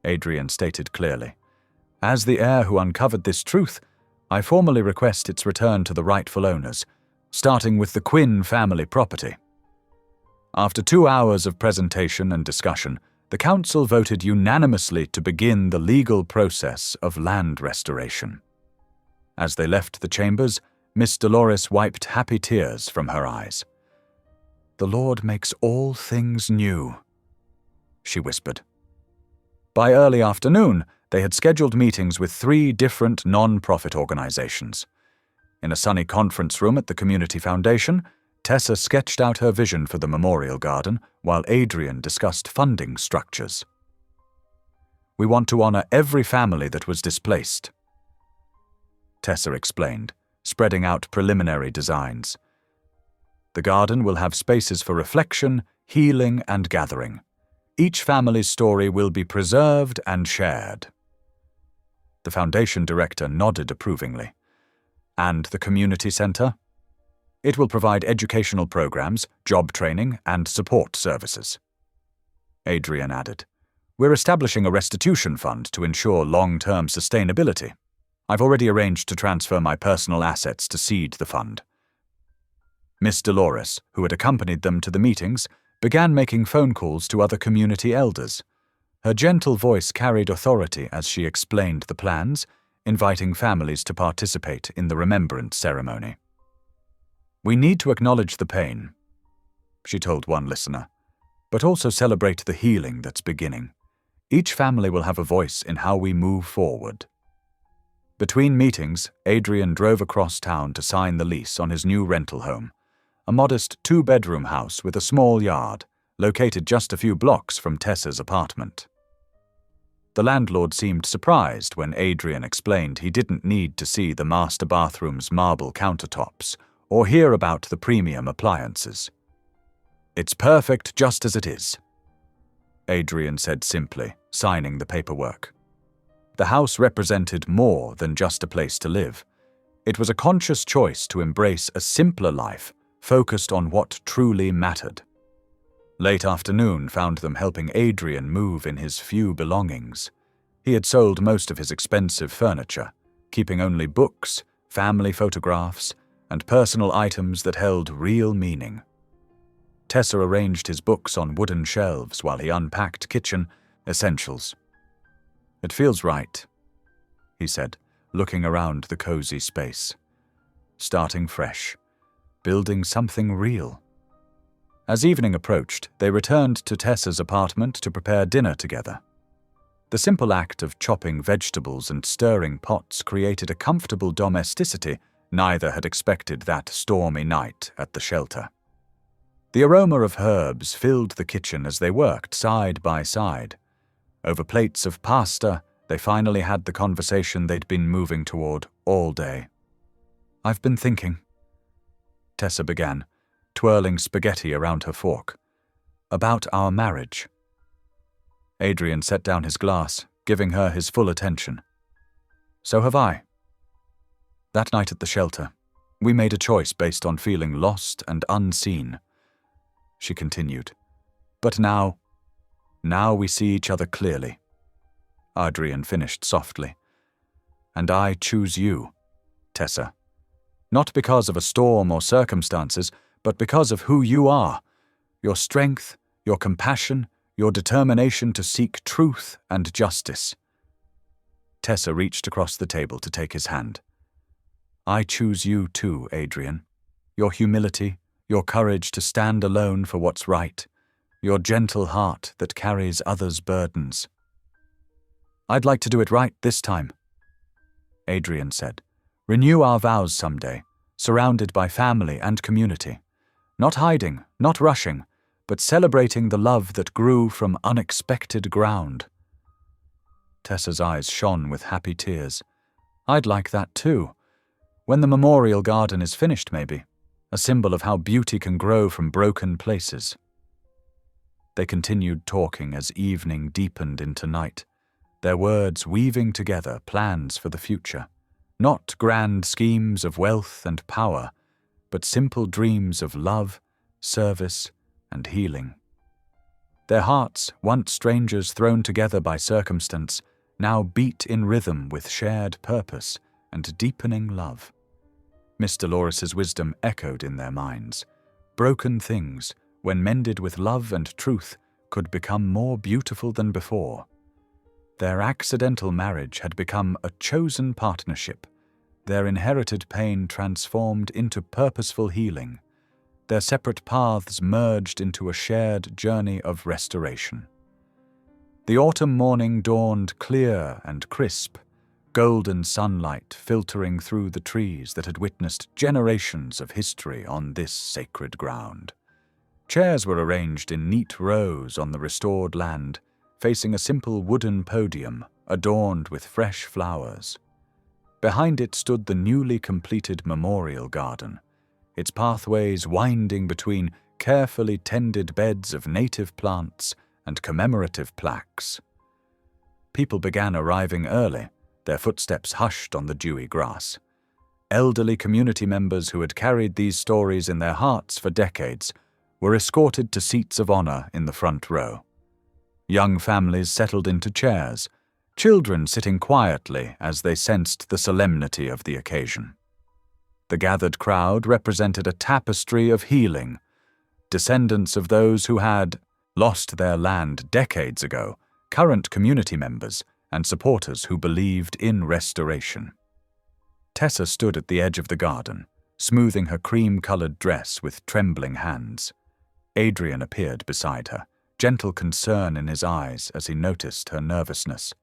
Adrian stated clearly. As the heir who uncovered this truth, I formally request its return to the rightful owners, starting with the Quinn family property. After 2 hours of presentation and discussion, the council voted unanimously to begin the legal process of land restoration. As they left the chambers, Miss Dolores wiped happy tears from her eyes. "The Lord makes all things new," she whispered. By early afternoon, they had scheduled meetings with 3 different non-profit organizations. In a sunny conference room at the Community Foundation, Tessa sketched out her vision for the memorial garden, while Adrian discussed funding structures. "We want to honor every family that was displaced," Tessa explained, spreading out preliminary designs. "The garden will have spaces for reflection, healing, and gathering. Each family's story will be preserved and shared." The foundation director nodded approvingly. "And the community center? It will provide educational programs, job training, and support services." Adrian added, "We're establishing a restitution fund to ensure long-term sustainability. I've already arranged to transfer my personal assets to seed the fund." Miss Dolores, who had accompanied them to the meetings, began making phone calls to other community elders. Her gentle voice carried authority as she explained the plans, inviting families to participate in the remembrance ceremony. "We need to acknowledge the pain," she told one listener, "but also celebrate the healing that's beginning. Each family will have a voice in how we move forward." Between meetings, Adrian drove across town to sign the lease on his new rental home, a modest 2-bedroom house with a small yard, located just a few blocks from Tessa's apartment. The landlord seemed surprised when Adrian explained he didn't need to see the master bathroom's marble countertops or hear about the premium appliances. "It's perfect just as it is," Adrian said simply, signing the paperwork. The house represented more than just a place to live. It was a conscious choice to embrace a simpler life, focused on what truly mattered. Late afternoon found them helping Adrian move in his few belongings. He had sold most of his expensive furniture, keeping only books, family photographs, and personal items that held real meaning. Tessa arranged his books on wooden shelves while he unpacked kitchen essentials. "It feels right," he said, looking around the cozy space. "Starting fresh, building something real." As evening approached, they returned to Tessa's apartment to prepare dinner together. The simple act of chopping vegetables and stirring pots created a comfortable domesticity neither had expected that stormy night at the shelter. The aroma of herbs filled the kitchen as they worked side by side. Over plates of pasta, they finally had the conversation they'd been moving toward all day. "I've been thinking," Tessa began, twirling spaghetti around her fork, "about our marriage." Adrian set down his glass, giving her his full attention. "So have I. That night at the shelter, we made a choice based on feeling lost and unseen," she continued. "But now we see each other clearly." Adrian finished softly. "And I choose you, Tessa. Not because of a storm or circumstances, but because of who you are. Your strength, your compassion, your determination to seek truth and justice." Tessa reached across the table to take his hand. "I choose you too, Adrian. Your humility, your courage to stand alone for what's right, your gentle heart that carries others' burdens." "I'd like to do it right this time," Adrian said. "Renew our vows someday, surrounded by family and community. Not hiding, not rushing, but celebrating the love that grew from unexpected ground." Tessa's eyes shone with happy tears. I'd like that too. When the memorial garden is finished, maybe. A symbol of how beauty can grow from broken places. They continued talking as evening deepened into night, their words weaving together plans for the future. Not grand schemes of wealth and power, but simple dreams of love, service, and healing. Their hearts, once strangers thrown together by circumstance, now beat in rhythm with shared purpose and deepening love. Miss Dolores's wisdom echoed in their minds. Broken things, when mended with love and truth, could become more beautiful than before. Their accidental marriage had become a chosen partnership, their inherited pain transformed into purposeful healing, their separate paths merged into a shared journey of restoration. The autumn morning dawned clear and crisp, golden sunlight filtering through the trees that had witnessed generations of history on this sacred ground. Chairs were arranged in neat rows on the restored land, facing a simple wooden podium adorned with fresh flowers. Behind it stood the newly completed memorial garden, its pathways winding between carefully tended beds of native plants and commemorative plaques. People began arriving early, their footsteps hushed on the dewy grass. Elderly community members who had carried these stories in their hearts for decades were escorted to seats of honor in the front row. Young families settled into chairs, children sitting quietly as they sensed the solemnity of the occasion. The gathered crowd represented a tapestry of healing, descendants of those who had lost their land decades ago, current community members, and supporters who believed in restoration. Tessa stood at the edge of the garden, smoothing her cream-colored dress with trembling hands. Adrian appeared beside her, gentle concern in his eyes as he noticed her nervousness.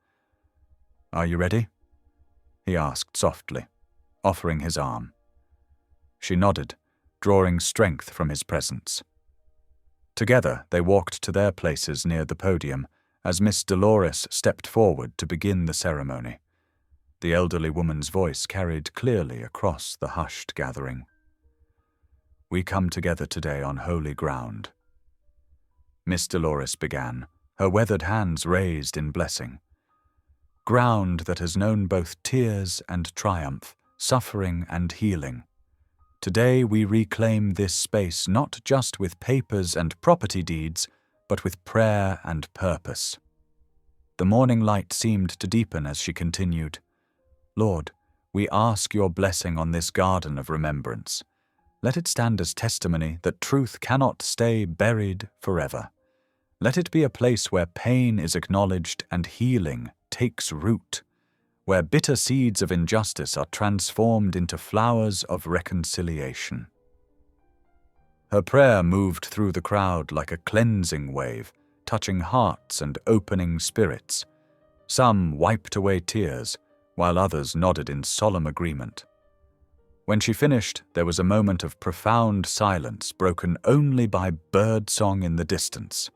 "Are you ready?" he asked softly, offering his arm. She nodded, drawing strength from his presence. Together they walked to their places near the podium as Miss Dolores stepped forward to begin the ceremony. The elderly woman's voice carried clearly across the hushed gathering. "We come together today on holy ground." Miss Dolores began, her weathered hands raised in blessing. "Ground that has known both tears and triumph, suffering and healing. Today we reclaim this space not just with papers and property deeds, but with prayer and purpose." The morning light seemed to deepen as she continued. "Lord, we ask your blessing on this garden of remembrance. Let it stand as testimony that truth cannot stay buried forever. Let it be a place where pain is acknowledged and healing takes root, where bitter seeds of injustice are transformed into flowers of reconciliation." Her prayer moved through the crowd like a cleansing wave, touching hearts and opening spirits. Some wiped away tears, while others nodded in solemn agreement. When she finished, there was a moment of profound silence broken only by bird song in the distance.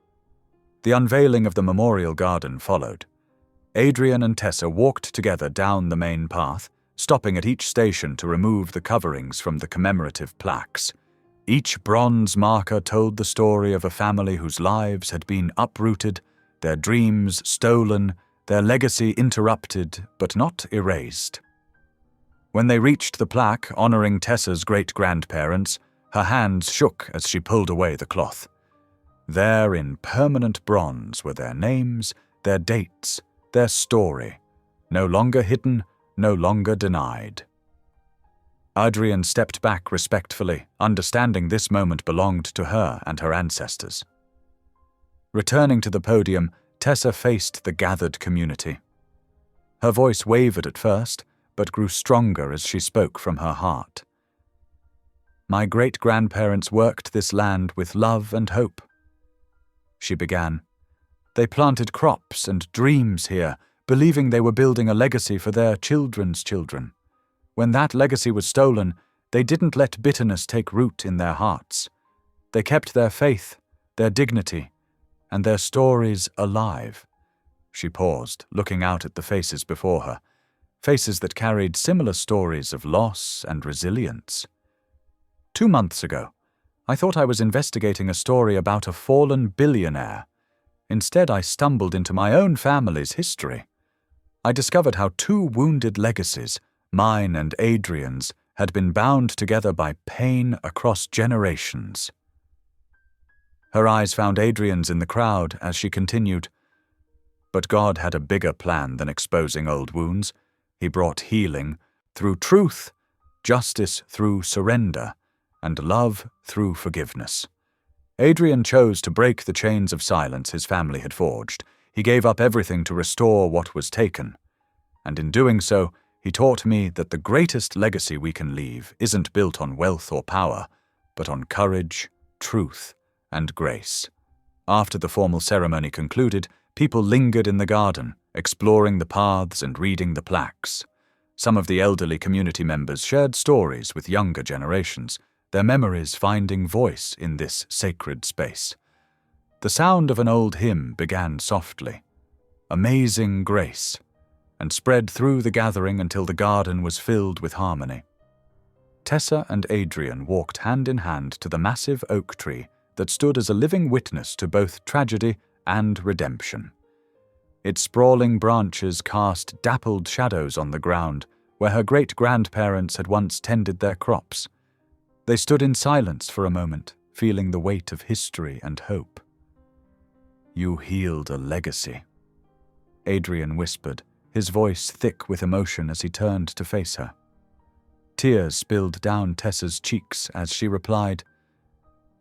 The unveiling of the memorial garden followed. Adrian and Tessa walked together down the main path, stopping at each station to remove the coverings from the commemorative plaques. Each bronze marker told the story of a family whose lives had been uprooted, their dreams stolen, their legacy interrupted but not erased. When they reached the plaque honoring Tessa's great-grandparents, her hands shook as she pulled away the cloth. There in permanent bronze were their names, their dates, their story, no longer hidden, no longer denied. Adrian stepped back respectfully, understanding this moment belonged to her and her ancestors. Returning to the podium, Tessa faced the gathered community. Her voice wavered at first, but grew stronger as she spoke from her heart. "My great-grandparents worked this land with love and hope," she began. "They planted crops and dreams here, believing they were building a legacy for their children's children. When that legacy was stolen, they didn't let bitterness take root in their hearts. They kept their faith, their dignity, and their stories alive." She paused, looking out at the faces before her. faces that carried similar stories of loss and resilience. 2 months ago, I thought I was investigating a story about a fallen billionaire. Instead, I stumbled into my own family's history. I discovered how 2 wounded legacies, mine and Adrian's, had been bound together by pain across generations. Her eyes found Adrian's in the crowd as she continued, "But God had a bigger plan than exposing old wounds. He brought healing through truth, justice through surrender, and love through forgiveness." Adrian chose to break the chains of silence his family had forged. He gave up everything to restore what was taken. And in doing so, he taught me that the greatest legacy we can leave isn't built on wealth or power, but on courage, truth, and grace. After the formal ceremony concluded, people lingered in the garden, exploring the paths and reading the plaques. Some of the elderly community members shared stories with younger generations, their memories finding voice in this sacred space. The sound of an old hymn began softly, "Amazing Grace," and spread through the gathering until the garden was filled with harmony. Tessa and Adrian walked hand in hand to the massive oak tree that stood as a living witness to both tragedy and redemption. Its sprawling branches cast dappled shadows on the ground where her great-grandparents had once tended their crops. They stood in silence for a moment, feeling the weight of history and hope. "You healed a legacy," Adrian whispered, his voice thick with emotion as he turned to face her. Tears spilled down Tessa's cheeks as she replied,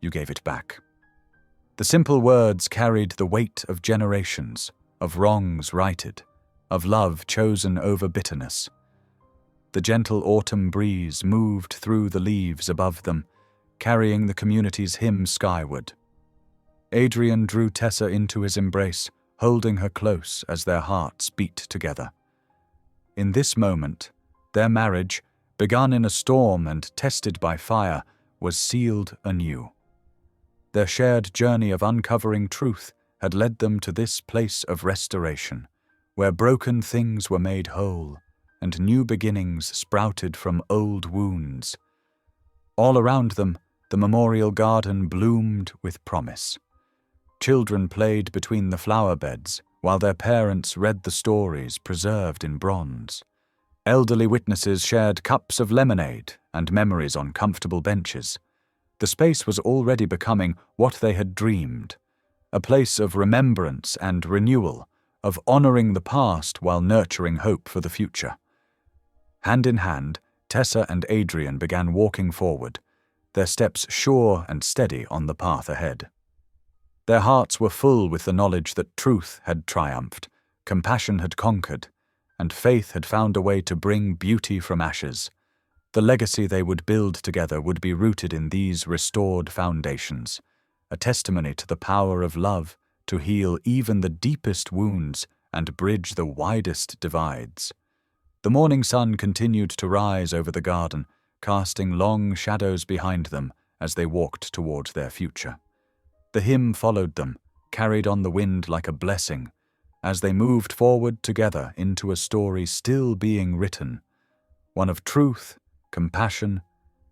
"You gave it back." The simple words carried the weight of generations, of wrongs righted, of love chosen over bitterness. The gentle autumn breeze moved through the leaves above them, carrying the community's hymn skyward. Adrian drew Tessa into his embrace, holding her close as their hearts beat together. In this moment, their marriage, begun in a storm and tested by fire, was sealed anew. Their shared journey of uncovering truth had led them to this place of restoration, where broken things were made whole and new beginnings sprouted from old wounds. All around them, the memorial garden bloomed with promise. Children played between the flower beds, while their parents read the stories preserved in bronze. Elderly witnesses shared cups of lemonade and memories on comfortable benches. The space was already becoming what they had dreamed, a place of remembrance and renewal, of honoring the past while nurturing hope for the future. Hand in hand, Tessa and Adrian began walking forward, their steps sure and steady on the path ahead. Their hearts were full with the knowledge that truth had triumphed, compassion had conquered, and faith had found a way to bring beauty from ashes. The legacy they would build together would be rooted in these restored foundations, a testimony to the power of love to heal even the deepest wounds and bridge the widest divides. The morning sun continued to rise over the garden, casting long shadows behind them as they walked toward their future. The hymn followed them, carried on the wind like a blessing, as they moved forward together into a story still being written, one of truth, compassion,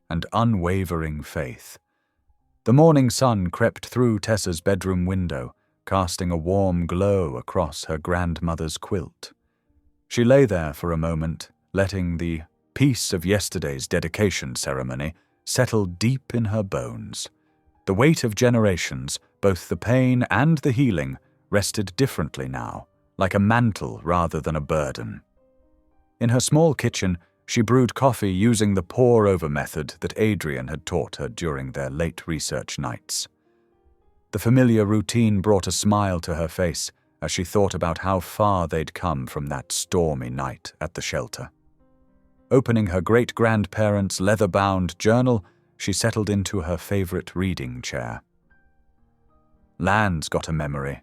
and unwavering faith. The morning sun crept through Tessa's bedroom window, casting a warm glow across her grandmother's quilt. She lay there for a moment, letting the peace of yesterday's dedication ceremony settle deep in her bones. The weight of generations, both the pain and the healing, rested differently now, like a mantle rather than a burden. In her small kitchen, she brewed coffee using the pour-over method that Adrian had taught her during their late research nights. The familiar routine brought a smile to her face as she thought about how far they'd come from that stormy night at the shelter. Opening her great-grandparents' leather-bound journal, she settled into her favorite reading chair. "Land's got a memory,"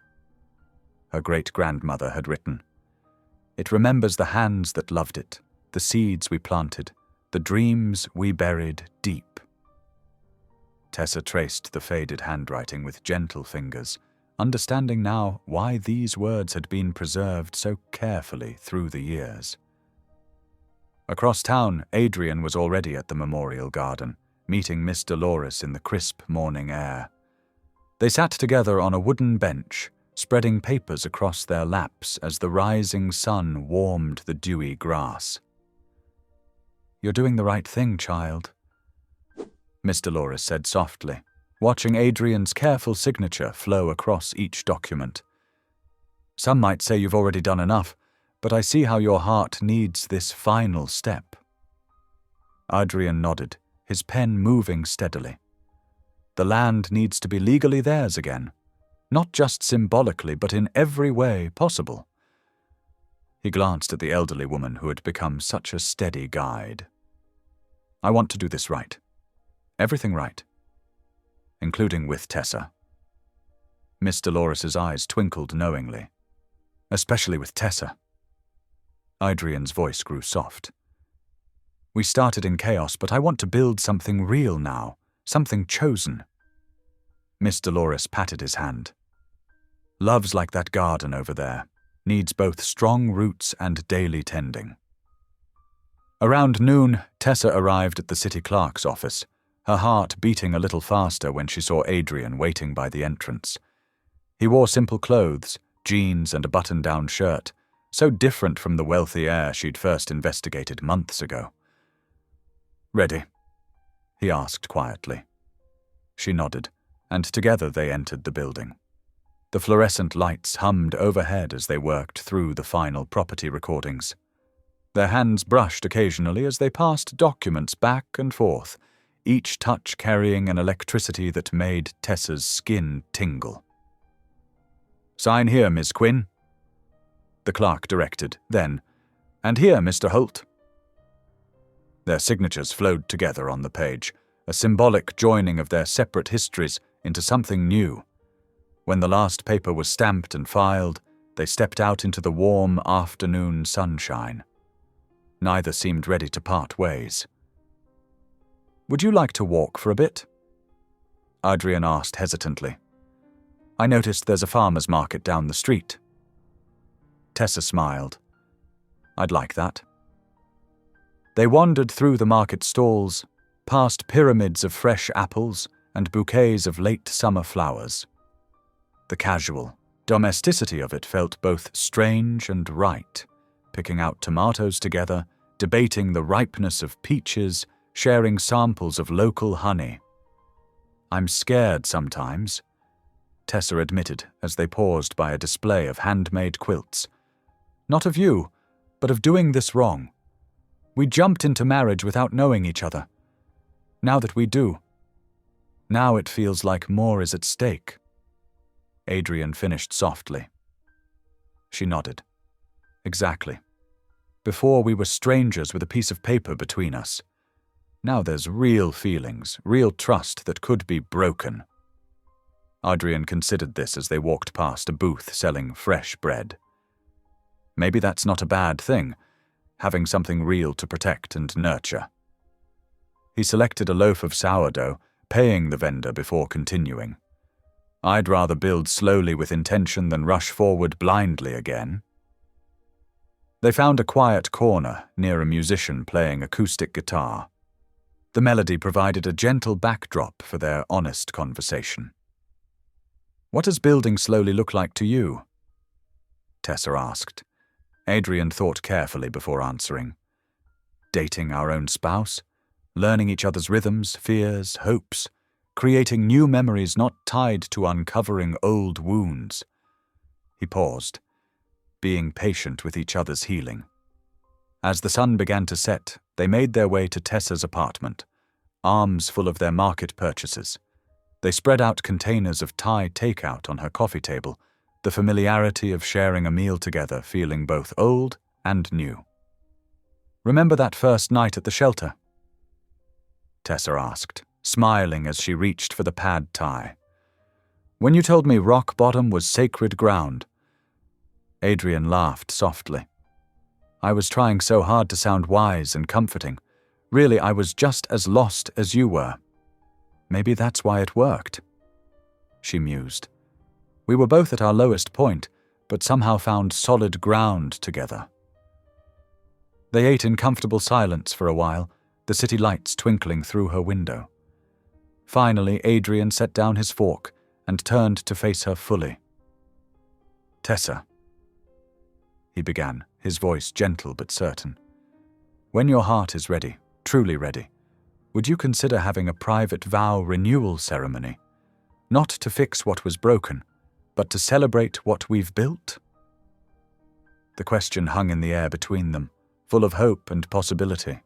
her great-grandmother had written. "It remembers the hands that loved it, the seeds we planted, the dreams we buried deep." Tessa traced the faded handwriting with gentle fingers, understanding now why these words had been preserved so carefully through the years. Across town, Adrian was already at the memorial garden, meeting Miss Dolores in the crisp morning air. They sat together on a wooden bench, spreading papers across their laps as the rising sun warmed the dewy grass. "You're doing the right thing, child," Miss Dolores said softly, watching Adrian's careful signature flow across each document. "Some might say you've already done enough, but I see how your heart needs this final step." Adrian nodded, his pen moving steadily. The land needs to be legally theirs again, not just symbolically, but in every way possible. He glanced at the elderly woman who had become such a steady guide. "I want to do this right. Everything right. Including with Tessa." Miss Dolores's eyes twinkled knowingly. "Especially with Tessa." Adrian's voice grew soft. "We started in chaos, but I want to build something real now, something chosen." Miss Dolores patted his hand. "Love's like that garden over there, needs both strong roots and daily tending." Around noon, Tessa arrived at the city clerk's office, her heart beating a little faster when she saw Adrian waiting by the entrance. He wore simple clothes, jeans and a button-down shirt, so different from the wealthy heir she'd first investigated months ago. "Ready?" he asked quietly. She nodded, and together they entered the building. The fluorescent lights hummed overhead as they worked through the final property recordings. Their hands brushed occasionally as they passed documents back and forth, each touch carrying an electricity that made Tessa's skin tingle. "Sign here, Miss Quinn," the clerk directed, then, "And here, Mr. Holt." Their signatures flowed together on the page, a symbolic joining of their separate histories into something new. When the last paper was stamped and filed, they stepped out into the warm afternoon sunshine. Neither seemed ready to part ways. "Would you like to walk for a bit?" Adrian asked hesitantly. "I noticed there's a farmer's market down the street." Tessa smiled. "I'd like that." They wandered through the market stalls, past pyramids of fresh apples and bouquets of late summer flowers. The casual domesticity of it felt both strange and right, picking out tomatoes together, debating the ripeness of peaches, sharing samples of local honey. "I'm scared sometimes," Tessa admitted as they paused by a display of handmade quilts. "Not of you, but of doing this wrong. We jumped into marriage without knowing each other. Now that we do, now it feels like more is at stake." Adrian finished softly. She nodded. "Exactly. Before we were strangers with a piece of paper between us. Now there's real feelings, real trust that could be broken." Adrian considered this as they walked past a booth selling fresh bread. Maybe that's not a bad thing, having something real to protect and nurture. He selected a loaf of sourdough, paying the vendor before continuing. "I'd rather build slowly with intention than rush forward blindly again." They found a quiet corner near a musician playing acoustic guitar. The melody provided a gentle backdrop for their honest conversation. "What does building slowly look like to you?" Tessa asked. Adrian thought carefully before answering. "Dating our own spouse, learning each other's rhythms, fears, hopes, creating new memories not tied to uncovering old wounds." He paused, being patient with each other's healing. As the sun began to set, they made their way to Tessa's apartment, arms full of their market purchases. They spread out containers of Thai takeout on her coffee table, the familiarity of sharing a meal together feeling both old and new. "Remember that first night at the shelter?" Tessa asked, smiling as she reached for the pad Thai. "When you told me rock bottom was sacred ground." Adrian laughed softly. "I was trying so hard to sound wise and comforting. Really, I was just as lost as you were. Maybe that's why it worked." She mused. "We were both at our lowest point, but somehow found solid ground together." They ate in comfortable silence for a while, the city lights twinkling through her window. Finally, Adrian set down his fork and turned to face her fully. "Tessa," he began, his voice gentle but certain. "When your heart is ready, truly ready, would you consider having a private vow renewal ceremony? Not to fix what was broken, but to celebrate what we've built?" The question hung in the air between them, full of hope and possibility.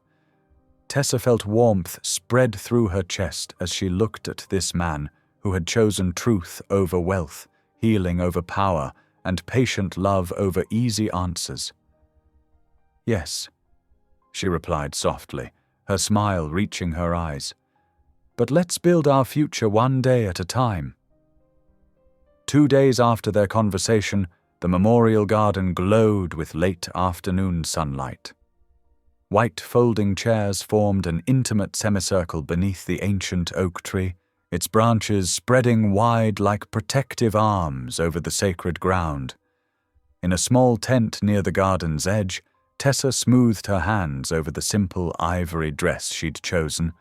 Tessa felt warmth spread through her chest as she looked at this man who had chosen truth over wealth, healing over power, and patient love over easy answers. "Yes," she replied softly, her smile reaching her eyes. "But let's build our future one day at a time." 2 days after their conversation, the memorial garden glowed with late afternoon sunlight. White folding chairs formed an intimate semicircle beneath the ancient oak tree, its branches spreading wide like protective arms over the sacred ground. In a small tent near the garden's edge, Tessa smoothed her hands over the simple ivory dress she'd chosen,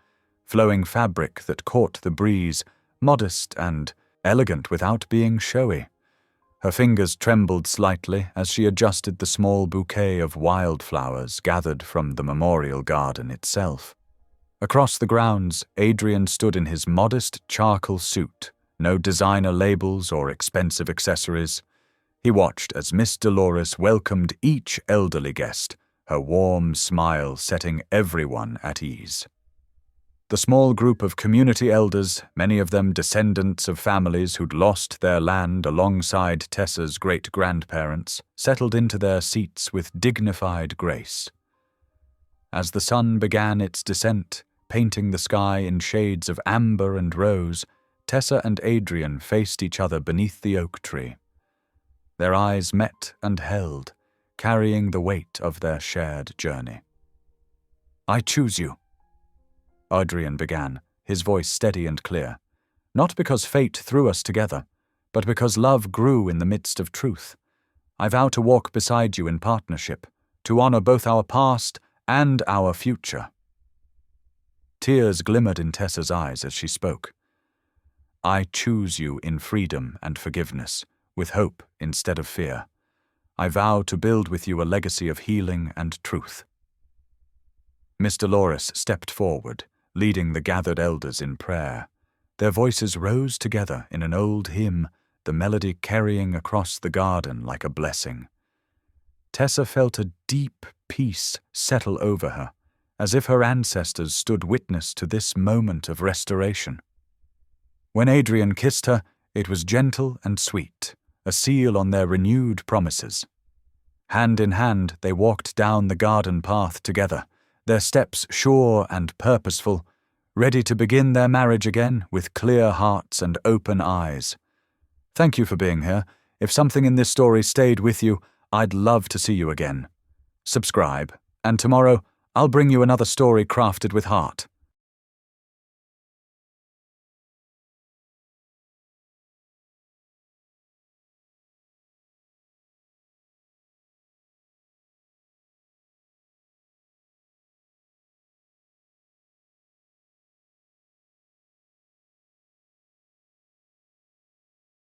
flowing fabric that caught the breeze, modest and elegant without being showy. Her fingers trembled slightly as she adjusted the small bouquet of wildflowers gathered from the memorial garden itself. Across the grounds, Adrian stood in his modest charcoal suit, no designer labels or expensive accessories. He watched as Miss Dolores welcomed each elderly guest, her warm smile setting everyone at ease. The small group of community elders, many of them descendants of families who'd lost their land alongside Tessa's great-grandparents, settled into their seats with dignified grace. As the sun began its descent, painting the sky in shades of amber and rose, Tessa and Adrian faced each other beneath the oak tree. Their eyes met and held, carrying the weight of their shared journey. "I choose you," Adrian began, his voice steady and clear. "Not because fate threw us together, but because love grew in the midst of truth. I vow to walk beside you in partnership, to honor both our past and our future." Tears glimmered in Tessa's eyes as she spoke. "I choose you in freedom and forgiveness, with hope instead of fear. I vow to build with you a legacy of healing and truth." Miss Dolores stepped forward, leading the gathered elders in prayer. Their voices rose together in an old hymn, the melody carrying across the garden like a blessing. Tessa felt a deep peace settle over her, as if her ancestors stood witness to this moment of restoration. When Adrian kissed her, it was gentle and sweet, a seal on their renewed promises. Hand in hand, they walked down the garden path together, their steps sure and purposeful, ready to begin their marriage again with clear hearts and open eyes. Thank you for being here. If something in this story stayed with you, I'd love to see you again. Subscribe, and tomorrow I'll bring you another story crafted with heart.